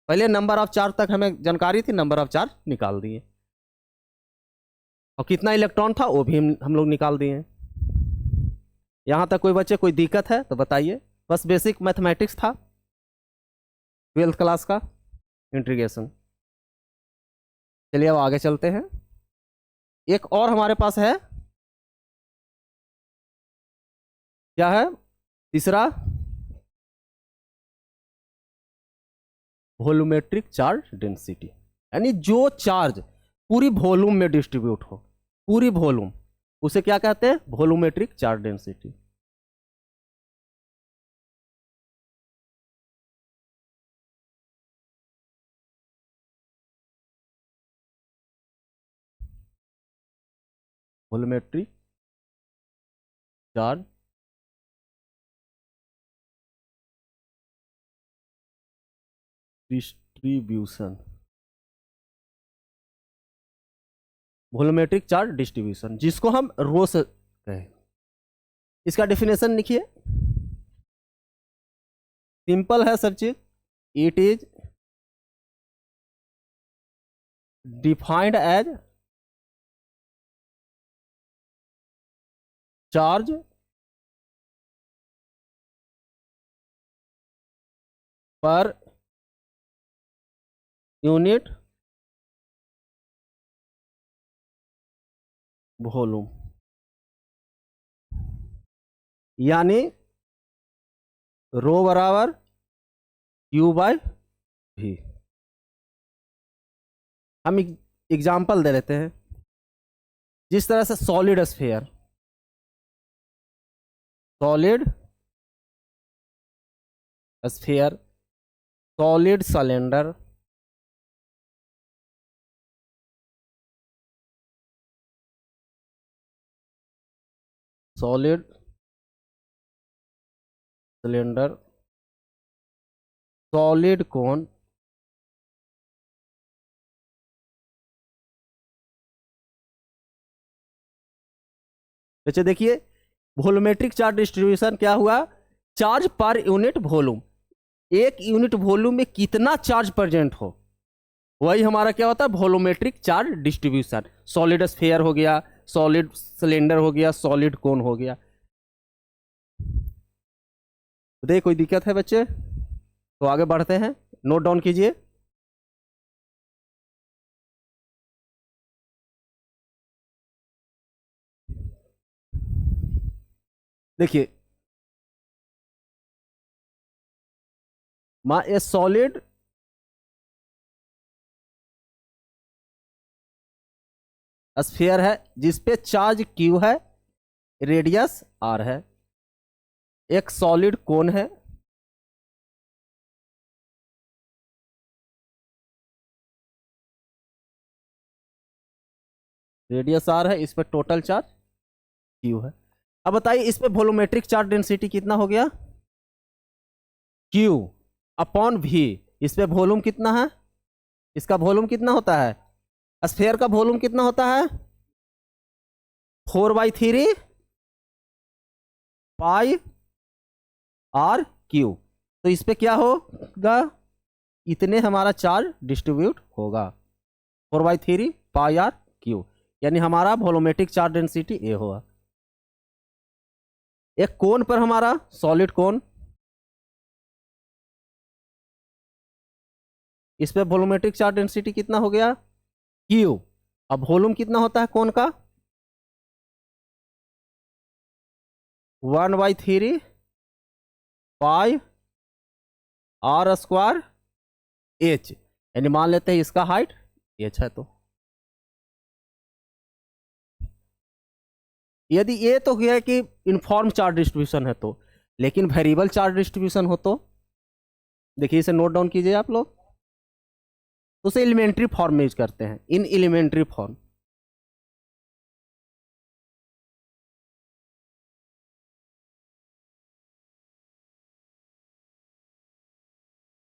Speaker 1: पहले नंबर ऑफ चार्ज तक हमें जानकारी थी, नंबर ऑफ चार्ज निकाल दिए, और कितना इलेक्ट्रॉन था वो भी हम लोग निकाल दिए। यहाँ तक कोई बच्चे कोई दिक्कत है तो बताइए। बस बेसिक मैथमेटिक्स था 12th क्लास का इंटीग्रेशन। चलिए अब आगे चलते हैं। एक और हमारे पास है, क्या है? तीसरा, वॉल्यूमेट्रिक चार्ज डेंसिटी, यानी जो चार्ज पूरी वॉल्यूम में डिस्ट्रीब्यूट हो, पूरी वॉल्यूम, उसे क्या कहते हैं? Volumetric charge density. Volumetric charge distribution, volumetric charge distribution, जिसको हम रो से कहें। इसका डेफिनेशन लिखिए, सिंपल है सब चीज। It is defined as charge पर यूनिट वॉल्यूम, यानी रो बराबर क्यू बाय भी। हम एग्जाम्पल दे लेते हैं। जिस तरह से solid sphere, solid sphere, solid cylinder, solid cylinder, solid कोन, अच्छा देखिए वॉल्यूमेट्रिक चार्ज डिस्ट्रीब्यूशन क्या हुआ? चार्ज पर यूनिट वॉल्यूम, एक यूनिट वॉल्यूम में कितना चार्ज प्रेजेंट हो, वही हमारा क्या होता है? Volumetric charge distribution. Solid sphere हो गया, सॉलिड सिलेंडर हो गया, सॉलिड कोन हो गया। देखिए कोई दिक्कत है बच्चे? तो आगे बढ़ते हैं, नोट डाउन कीजिए। देखिए ए सॉलिड स्फीयर है जिसपे चार्ज क्यू है, रेडियस आर है। एक सॉलिड कोन है, रेडियस आर है, इस पे टोटल चार्ज क्यू है। अब बताइए इस पे वॉल्यूमेट्रिक चार्ज डेंसिटी कितना हो गया? क्यू अपॉन भी। इस पे वॉल्यूम कितना है? इसका वॉल्यूम कितना होता है? स्फीयर का वॉल्यूम कितना होता है? 4/3 पाई आर क्यू। तो इस पे क्या होगा? इतने हमारा चार्ज डिस्ट्रीब्यूट होगा, 4/3 पाई आर क्यू, यानी हमारा वॉल्यूमेट्रिक चार्ज डेंसिटी ए होगा। एक कोन पर हमारा सॉलिड कोन, इस पे वॉल्यूमेट्रिक चार्ज डेंसिटी कितना हो गया? क्यू। अब वॉल्यूम कितना होता है कोन का? 1/3 पाई आर स्क्वायर एच, यानी मान लेते हैं इसका हाइट एच है। तो यदि ये तो है कि इनफॉर्म चार्ज डिस्ट्रीब्यूशन है तो, लेकिन वेरिएबल चार्ज डिस्ट्रीब्यूशन हो तो देखिए, इसे नोट डाउन कीजिए आप लोग, तो उसे एलिमेंट्री फॉर्म में यूज करते हैं, in elementary form.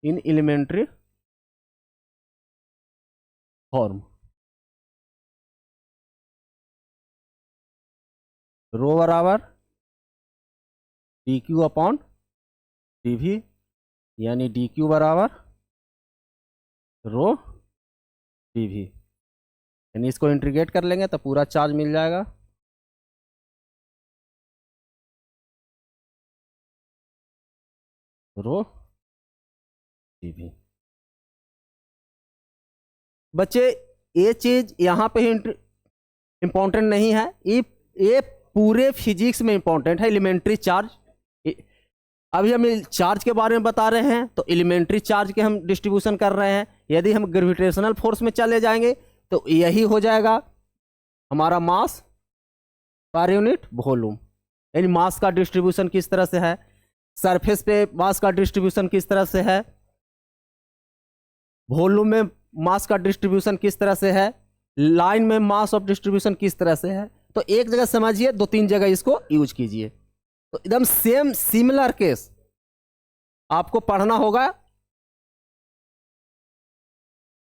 Speaker 1: In elementary form, rho बराबर D q upon d v, यानी डी क्यू बराबर रो डी वी, यानी इसको इंटीग्रेट कर लेंगे तो पूरा चार्ज मिल जाएगा। Rho D we. बच्चे ये चीज यहाँ पे ही इंपॉर्टेंट नहीं है, ये पूरे फिजिक्स में इंपॉर्टेंट है, एलिमेंट्री चार्ज। अभी हम चार्ज के बारे में बता रहे हैं तो एलिमेंट्री चार्ज के हम डिस्ट्रीब्यूशन कर रहे हैं। यदि हम ग्रेविटेशनल फोर्स में चले जाएंगे तो यही हो जाएगा हमारा मास पर यूनिट वॉल्यूम, यानी मास का डिस्ट्रीब्यूशन किस तरह से है, सरफेस पे मास का डिस्ट्रीब्यूशन किस तरह से है, वॉल्यूम में मास का डिस्ट्रीब्यूशन किस तरह से है, लाइन में मास ऑफ डिस्ट्रीब्यूशन किस तरह से है। तो एक जगह समझिए, 2-3 जगह इसको यूज कीजिए, तो एकदम सेम सिमिलर केस आपको पढ़ना होगा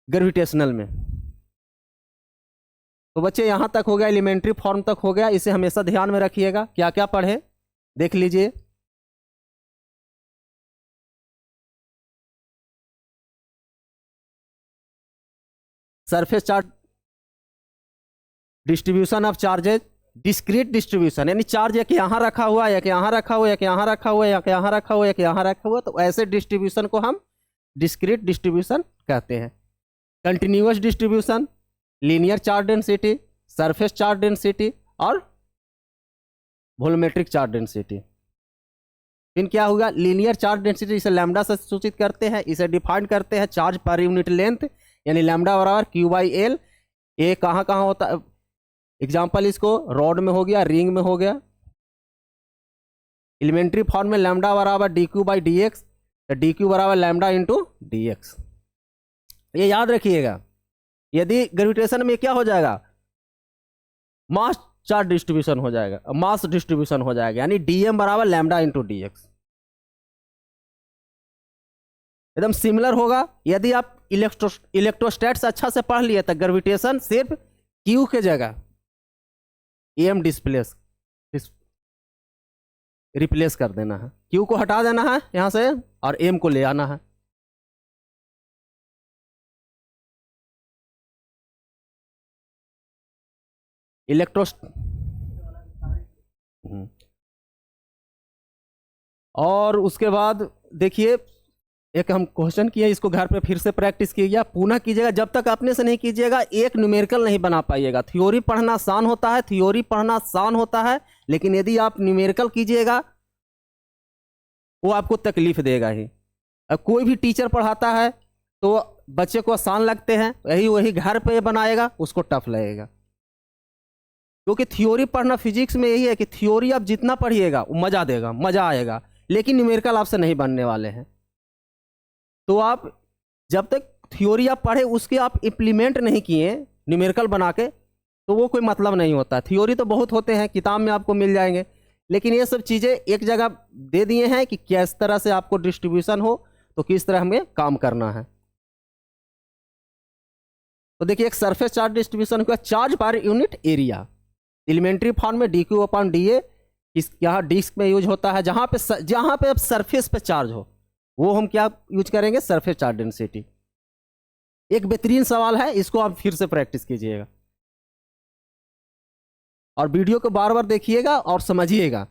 Speaker 1: ग्रेविटेशनल में। तो बच्चे यहां तक हो गया, एलिमेंट्री फॉर्म तक हो गया, इसे हमेशा ध्यान में रखिएगा। क्या क्या पढ़े देख लीजिए। Surface charge distribution of charges, discrete distribution, यानी चार्ज एक यहाँ रखा हुआ, एक यहाँ रखा हुआ, एक यहाँ रखा हुआ, एक यहाँ रखा हुआ, एक यहाँ रखा हुआ, तो ऐसे डिस्ट्रीब्यूशन को हम डिस्क्रीट डिस्ट्रीब्यूशन कहते हैं। Continuous distribution, linear charge density, surface charge density और वॉल्यूमेट्रिक चार्ज डेंसिटी। फिर क्या होगा, लीनियर चार्ज डेंसिटी, इसे लैम्डा से सूचित करते हैं, इसे डिफाइन करते हैं चार्ज पर यूनिट लेंथ, यानी लैम्डा बराबर क्यू बाई एल। ये कहाँ कहाँ होता है, एग्जाम्पल इसको रॉड में हो गया, रिंग में हो गया। एलिमेंट्री फॉर्म में लैम्डा बराबर D Q by D x, D Q बराबर लैम्डा इंटू डी एक्स। ये याद रखिएगा। यदि ग्रेविटेशन में क्या हो जाएगा, मास चार्ज डिस्ट्रीब्यूशन हो जाएगा, मास डिस्ट्रीब्यूशन हो जाएगा, यानी डीएम बराबर लैम्डा इंटू डी एक्स, एकदम सिमिलर होगा। यदि आप इलेक्ट्रोस्टैट्स अच्छा से पढ़ लिए तो ग्रेविटेशन सिर्फ क्यू के जगह एम रिप्लेस कर देना है, क्यू को हटा देना है यहां से और एम को ले आना है। और उसके बाद देखिए, एक हम क्वेश्चन किए, इसको घर पे फिर से प्रैक्टिस कीजिएगा, पुनः कीजिएगा। जब तक अपने से नहीं कीजिएगा एक न्यूमेरिकल नहीं बना पाइएगा। थ्योरी पढ़ना आसान होता है, थ्योरी पढ़ना आसान होता है, लेकिन यदि आप न्यूमेरिकल कीजिएगा वो आपको तकलीफ देगा ही। कोई भी टीचर पढ़ाता है तो बच्चे को आसान लगते हैं, वही घर पे बनाएगा उसको टफ लगेगा। क्योंकि थ्योरी पढ़ना फिजिक्स में यही है कि थ्योरी आप जितना पढ़िएगा वो मजा देगा, मजा आएगा, लेकिन न्यूमेरिकल आपसे नहीं बनने वाले हैं। तो आप जब तक थ्योरी आप पढ़े उसके आप इम्प्लीमेंट नहीं किए न्यूमेरिकल बना के, तो वो कोई मतलब नहीं होता। थ्योरी तो बहुत होते हैं, किताब में आपको मिल जाएंगे, लेकिन ये सब चीज़ें एक जगह दे दिए हैं कि किस तरह से आपको डिस्ट्रीब्यूशन हो तो किस तरह हमें काम करना है। तो देखिए, एक सरफेस चार्ज डिस्ट्रीब्यूशन हुआ, चार्ज पर यूनिट एरिया, एलिमेंट्री फॉर्म में d q upon d a, यहाँ डिस्क में यूज होता है। जहाँ पे अब सरफेस पे चार्ज हो वो हम क्या यूज करेंगे, सरफेस चार्ज डेंसिटी। एक बेहतरीन सवाल है, इसको आप फिर से प्रैक्टिस कीजिएगा और वीडियो को बार बार देखिएगा और समझिएगा।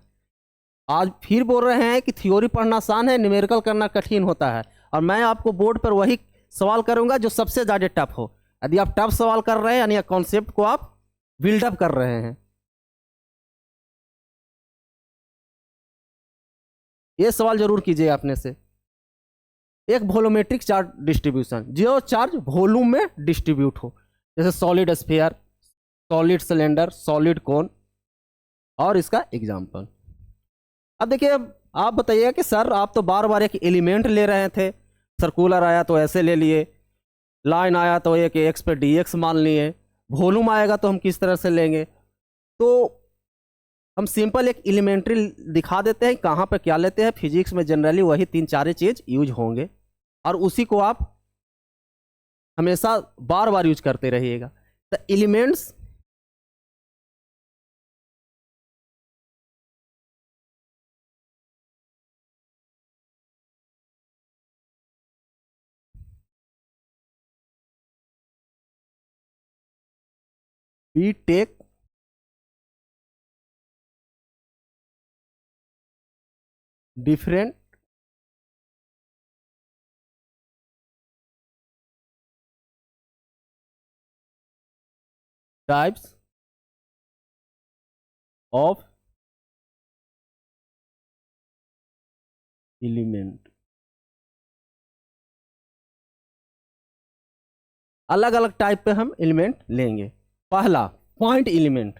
Speaker 1: आज फिर बोल रहे हैं कि थ्योरी पढ़ना आसान है, न्यूमेरिकल करना कठिन होता है, और मैं आपको बोर्ड पर वही सवाल करूंगा जो सबसे ज़्यादा टफ हो। यदि आप टफ सवाल कर रहे हैं यानी कॉन्सेप्ट को आप बिल्डअप कर रहे हैं, ये सवाल जरूर कीजिएगा अपने से। एक वॉल्यूमेट्रिक चार्ज डिस्ट्रीब्यूशन, जो चार्ज वॉल्यूम में डिस्ट्रीब्यूट हो, जैसे solid sphere, solid cylinder, solid कोन, और इसका एग्जाम्पल। अब देखिए, अब आप बताइएगा कि सर आप तो बार बार एक एलिमेंट ले रहे थे, सर्कुलर आया तो ऐसे ले लिए, लाइन आया तो एक एक्स पे डी एक्स मान लिए, वॉल्यूम आएगा तो हम किस तरह से लेंगे। तो हम सिंपल एक एलिमेंट्री दिखा देते हैं कहाँ पे क्या लेते हैं। फिजिक्स में जनरली वही 3-4 चीज़ यूज होंगे और उसी को आप हमेशा बार बार यूज करते रहिएगा। तो elements we take different types of element, अलग अलग टाइप पे हम एलिमेंट लेंगे। पहला point element,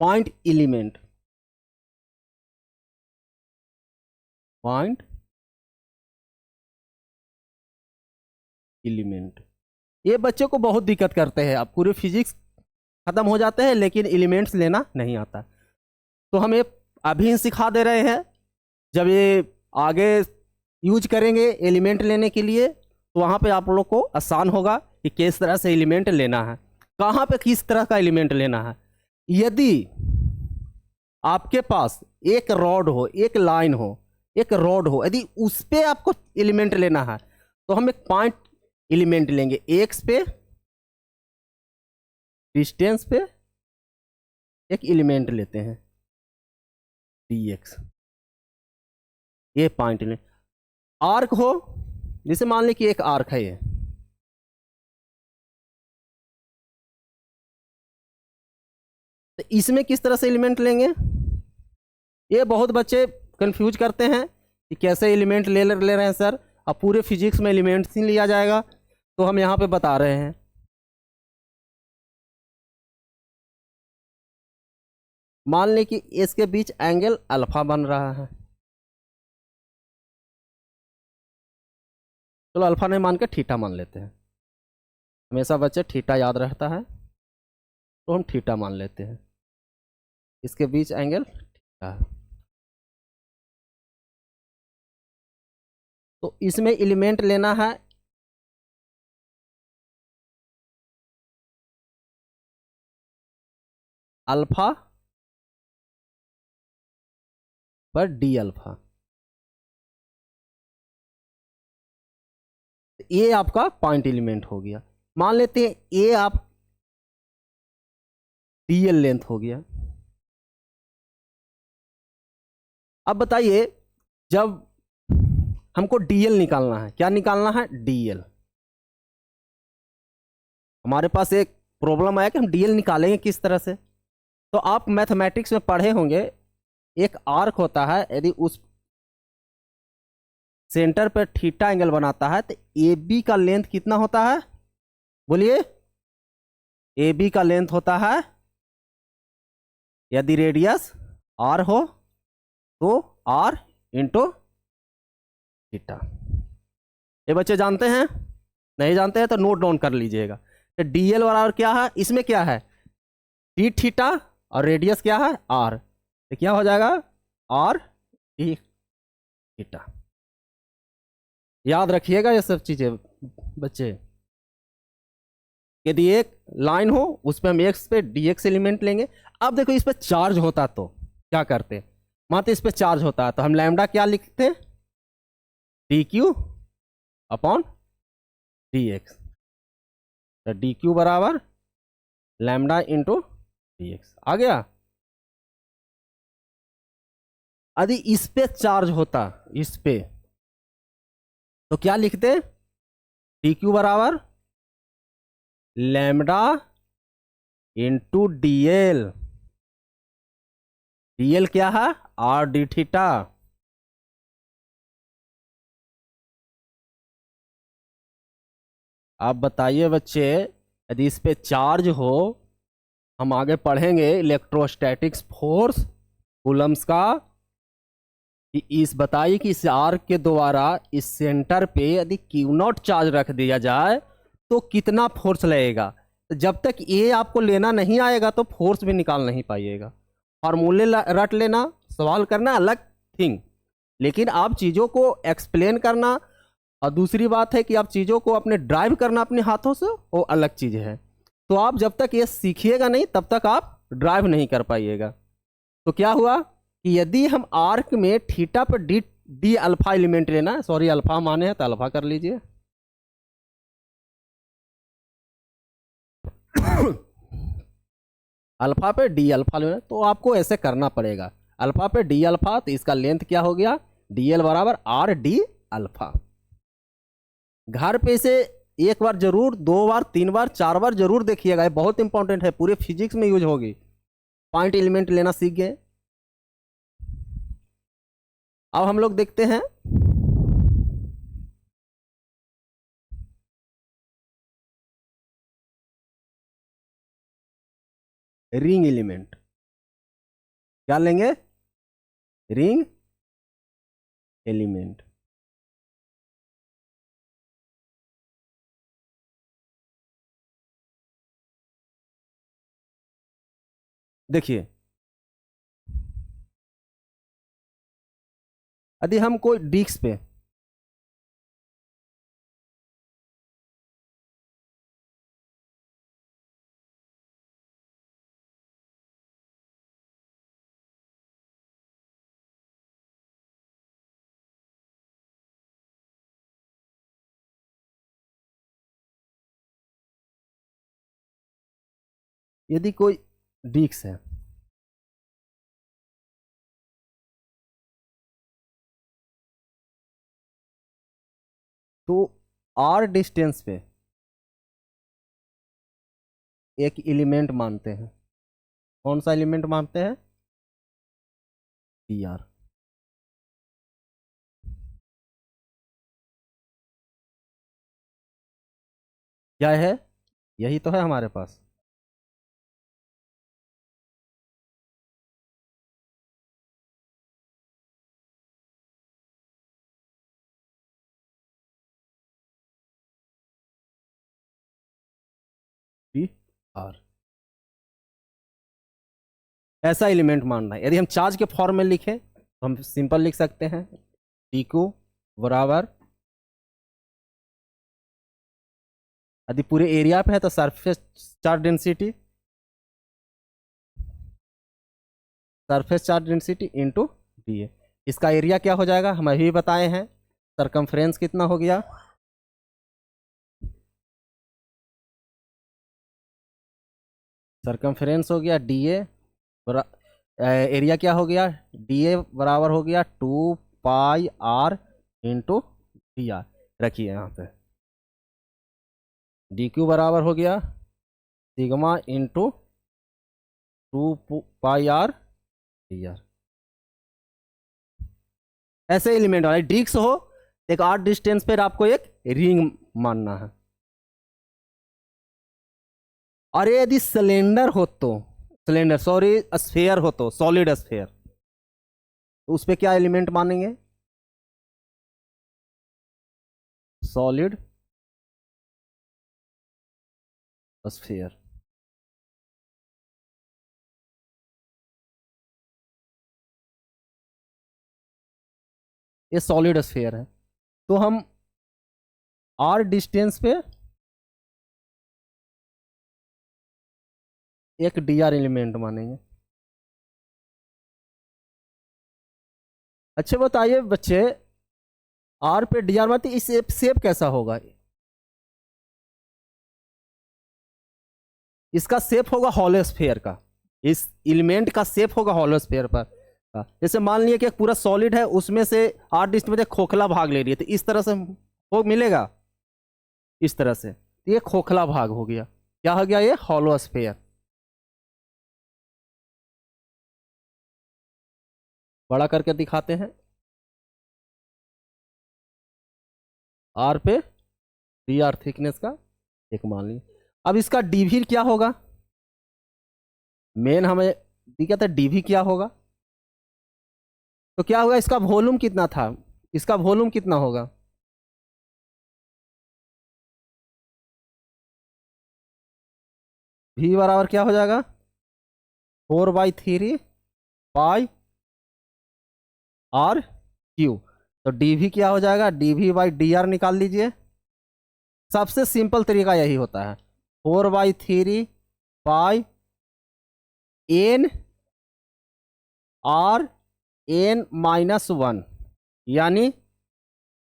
Speaker 1: point element, point element, ये बच्चों को बहुत दिक्कत करते हैं। अब पूरे फिजिक्स खत्म हो जाते हैं लेकिन एलिमेंट्स लेना नहीं आता। तो हम ये अभी सिखा दे रहे हैं, जब ये आगे यूज करेंगे एलिमेंट लेने के लिए तो वहाँ पे आप लोग को आसान होगा कि किस तरह से एलिमेंट लेना है, कहाँ पे किस तरह का एलिमेंट लेना है। यदि आपके पास एक रॉड हो, एक लाइन हो, एक रॉड हो, यदि उस पे आपको एलिमेंट लेना है तो हम एक पॉइंट एलिमेंट लेंगे। एक्स पे डिस्टेंस पे एक एलिमेंट लेते हैं डी एक्स, ये पॉइंट एलिमेंट। आर्क हो, जैसे मान ली कि एक आर्क है ये, तो इसमें किस तरह से एलिमेंट लेंगे। ये बहुत बच्चे कंफ्यूज करते हैं कि कैसे एलिमेंट ले रहे हैं सर, अब पूरे फिजिक्स में एलिमेंट्स ही लिया जाएगा। तो हम यहाँ पे बता रहे हैं, मान लें कि इसके बीच एंगल अल्फा बन रहा है, चलो अल्फा नहीं मान के थीटा मान लेते हैं। हमेशा बच्चे थीटा याद रहता है तो हम थीटा मान लेते हैं, इसके बीच एंगल थीटा है। तो इसमें एलिमेंट लेना है अल्फा पर डी अल्फा, ये आपका पॉइंट एलिमेंट हो गया। मान लेते हैं ये आप डीएल लेंथ हो गया। अब बताइए, जब हमको डीएल निकालना है, क्या निकालना है, डीएल, हमारे पास एक प्रॉब्लम आया कि हम डीएल निकालेंगे किस तरह से। तो आप मैथमेटिक्स में पढ़े होंगे, एक आर्क होता है, यदि उस सेंटर पर थीटा एंगल बनाता है तो ए बी का लेंथ कितना होता है, बोलिए। ए बी का लेंथ होता है, यदि रेडियस आर हो तो आर इंटू थीटा। ये बच्चे जानते हैं, नहीं जानते हैं तो नोट डाउन कर लीजिएगा। तो डीएल बराबर क्या है, इसमें क्या है डी थीटा और रेडियस क्या है आर, तो क्या हो जाएगा आर डी थीटा। याद रखिएगा ये सब चीजें बच्चे। यदि एक लाइन हो उस पर हम एक्स पे डी एक्स एलिमेंट लेंगे। अब देखो इस पर चार्ज होता तो क्या करते, मात्र इस पर चार्ज होता है तो हम लैम्डा क्या लिखते, D q upon D x. तो डी क्यू बराबर लैम्डा इंटू डी एक्स आ गया। यदि इस पे चार्ज होता, इस पे, तो क्या लिखते, डी क्यू बराबर lambda into D L. D L क्या है, आर डी थीटा। आप बताइए बच्चे, यदि इस पे चार्ज हो, हम आगे पढ़ेंगे इलेक्ट्रोस्टैटिक्स फोर्स कूलम्स का, कि इस बताइए कि इस आर्क के द्वारा इस सेंटर पे यदि क्यू नॉट चार्ज रख दिया जाए तो कितना फोर्स लगेगा। तो जब तक ये आपको लेना नहीं आएगा तो फोर्स भी निकाल नहीं पाइएगा। फार्मूले रट लेना, सवाल करना अलग थिंग, लेकिन आप चीज़ों को एक्सप्लेन करना और दूसरी बात है कि आप चीज़ों को अपने ड्राइव करना अपने हाथों से, वो अलग चीज़ है। तो आप जब तक ये सीखिएगा नहीं तब तक आप ड्राइव नहीं कर पाइएगा। तो क्या हुआ कि यदि हम आर्क में थीटा पर डी डी अल्फा एलिमेंट लेना है, सॉरी अल्फा माने हैं तो अल्फा कर लीजिए। अल्फा पे डी अल्फा लेना तो आपको ऐसे करना पड़ेगा, अल्फा पे डी अल्फा, तो इसका लेंथ क्या हो गया, डी एल बराबर आर डी अल्फा। घर पे इसे एक बार जरूर, दो बार, तीन बार, चार बार जरूर देखिएगा, ये बहुत इंपॉर्टेंट है, पूरे फिजिक्स में यूज होगी। पॉइंट एलिमेंट लेना सीख गए। अब हम लोग देखते हैं रिंग एलिमेंट। क्या लेंगे, रिंग एलिमेंट। देखिए, यदि हम कोई डिस्क पे यदि कोई डिस्क है, तो आर डिस्टेंस पे एक एलिमेंट मानते हैं। कौन सा एलिमेंट मानते हैं, डी आर। क्या है, यही तो है हमारे पास। डी आर ऐसा एलिमेंट मानना है। यदि हम चार्ज के फॉर्म में लिखें तो हम सिंपल लिख सकते हैं, डी क्यू बराबर, यदि पूरे एरिया पे है तो surface charge density, surface charge density into D A. इसका एरिया क्या हो जाएगा, हम अभी बताए हैं, सरकमफ्रेंस कितना हो गया, सरकमफ्रेंस हो गया डी ए, एरिया क्या हो गया, डी ए बराबर हो गया 2 pi are into D R. रखिए यहाँ पे डी क्यू बराबर हो गया sigma into 2 pi R D are. ऐसे एलिमेंट वाला डिस्क हो, एक आर डिस्टेंस पर आपको एक रिंग मानना है। और ये यदि सिलेंडर हो तो, सिलेंडर सॉरी स्फेयर हो तो, सॉलिड स्फेयर, तो उस पर क्या एलिमेंट मानेंगे, सॉलिड स्फेयर। ये सॉलिड स्फेयर है, तो हम आर डिस्टेंस पे एक डी आर एलिमेंट मानेंगे। अच्छे बताइए बच्चे, आर पे डी आर मानते, इस शेप कैसा होगा, इसका शेप होगा हॉलो स्फेयर का, इस एलिमेंट का शेप होगा हॉलो स्फेयर पर का। जैसे मान लिया कि एक पूरा सॉलिड है, उसमें से आर डिस्टेंस में खोखला भाग ले रही है, तो इस तरह से वो मिलेगा, इस तरह से, तो ये खोखला भाग हो गया, क्या हो गया, ये हॉलो स्फेयर। बड़ा करके दिखाते हैं, आर पे डी आर थिकनेस का एक मान ली। अब इसका डीवी क्या होगा, मेन हमें दिया था डीवी क्या होगा, तो क्या होगा, इसका वॉल्यूम कितना था, इसका वॉल्यूम कितना होगा, वी बराबर क्या हो जाएगा 4/3 पाई आर क्यू। तो डीवी क्या हो जाएगा, डीवी बाई डी आर निकाल लीजिए। सबसे सिंपल तरीका यही होता है, 4/3 पाई एन आर एन -1, यानी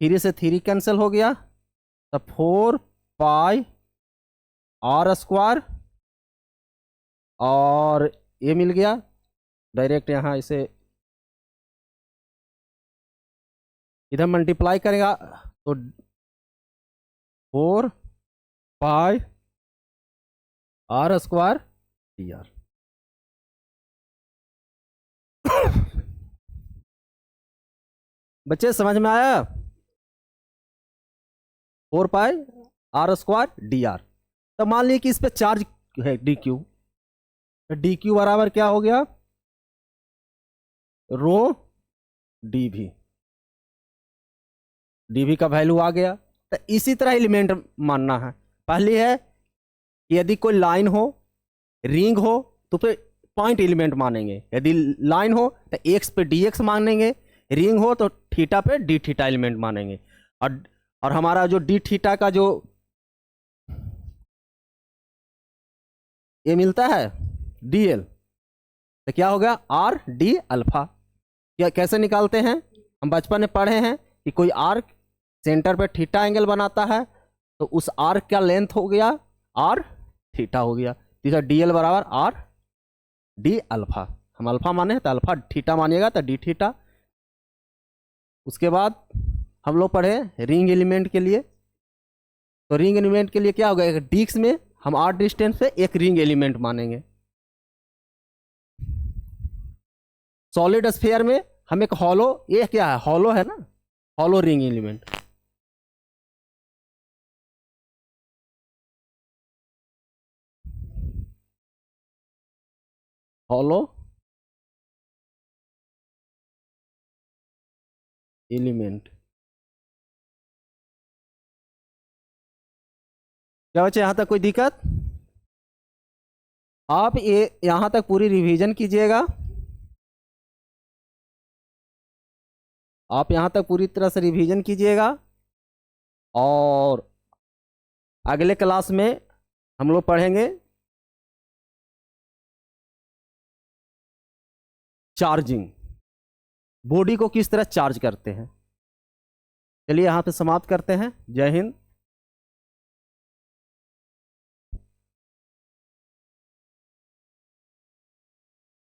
Speaker 1: 3 से 3 कैंसिल हो गया, तो 4 पाई आर स्क्वायर, और ये मिल गया डायरेक्ट, यहाँ इसे इधर मल्टीप्लाई करेगा तो 4 पाई आर स्क्वायर डी आर। बच्चे समझ में आया, 4 पाई आर स्क्वायर डी आर। तो मान लीजिए कि इस पे चार्ज है डी क्यू, डी क्यू बराबर क्या हो गया रो डीवी, डीवी का वैल्यू आ गया। तो इसी तरह एलिमेंट मानना है, पहली है कि यदि कोई लाइन हो रिंग हो तो फिर पॉइंट एलिमेंट मानेंगे, यदि लाइन हो तो एक्स पे डी एक्स मानेंगे, रिंग हो तो थीटा पे डी थीटा एलिमेंट मानेंगे। और हमारा जो डी थीटा का जो ये मिलता है डी एल, तो क्या हो गया आर डी अल्फा। क्या कैसे निकालते हैं, हम बचपन में पढ़े हैं कि कोई आर्क सेंटर पे थीटा एंगल बनाता है, तो उस आर्क का लेंथ हो गया आर थीटा हो गया, तो डी एल बराबर आर डी अल्फा। हम अल्फा माने तो अल्फा थीटा मानिएगा तो डी थीटा। उसके बाद हम लोग पढ़े रिंग एलिमेंट के लिए, तो रिंग एलिमेंट के लिए क्या होगा, एक डिस्क में हम आर डिस्टेंस पे एक रिंग एलिमेंट मानेंगे। सॉलिड स्फीयर में हम एक हॉलो, ये क्या है हॉलो है ना, hollow ring element. Hollow element. क्या बच्चे यहां तक कोई दिक्कत, आप ये यहां तक पूरी रिवीजन कीजिएगा, आप यहां तक पूरी तरह से रिवीजन कीजिएगा, और अगले क्लास में हम लोग पढ़ेंगे चार्जिंग, बॉडी को किस तरह चार्ज करते हैं। चलिए यहाँ पे समाप्त करते हैं। जय हिंद।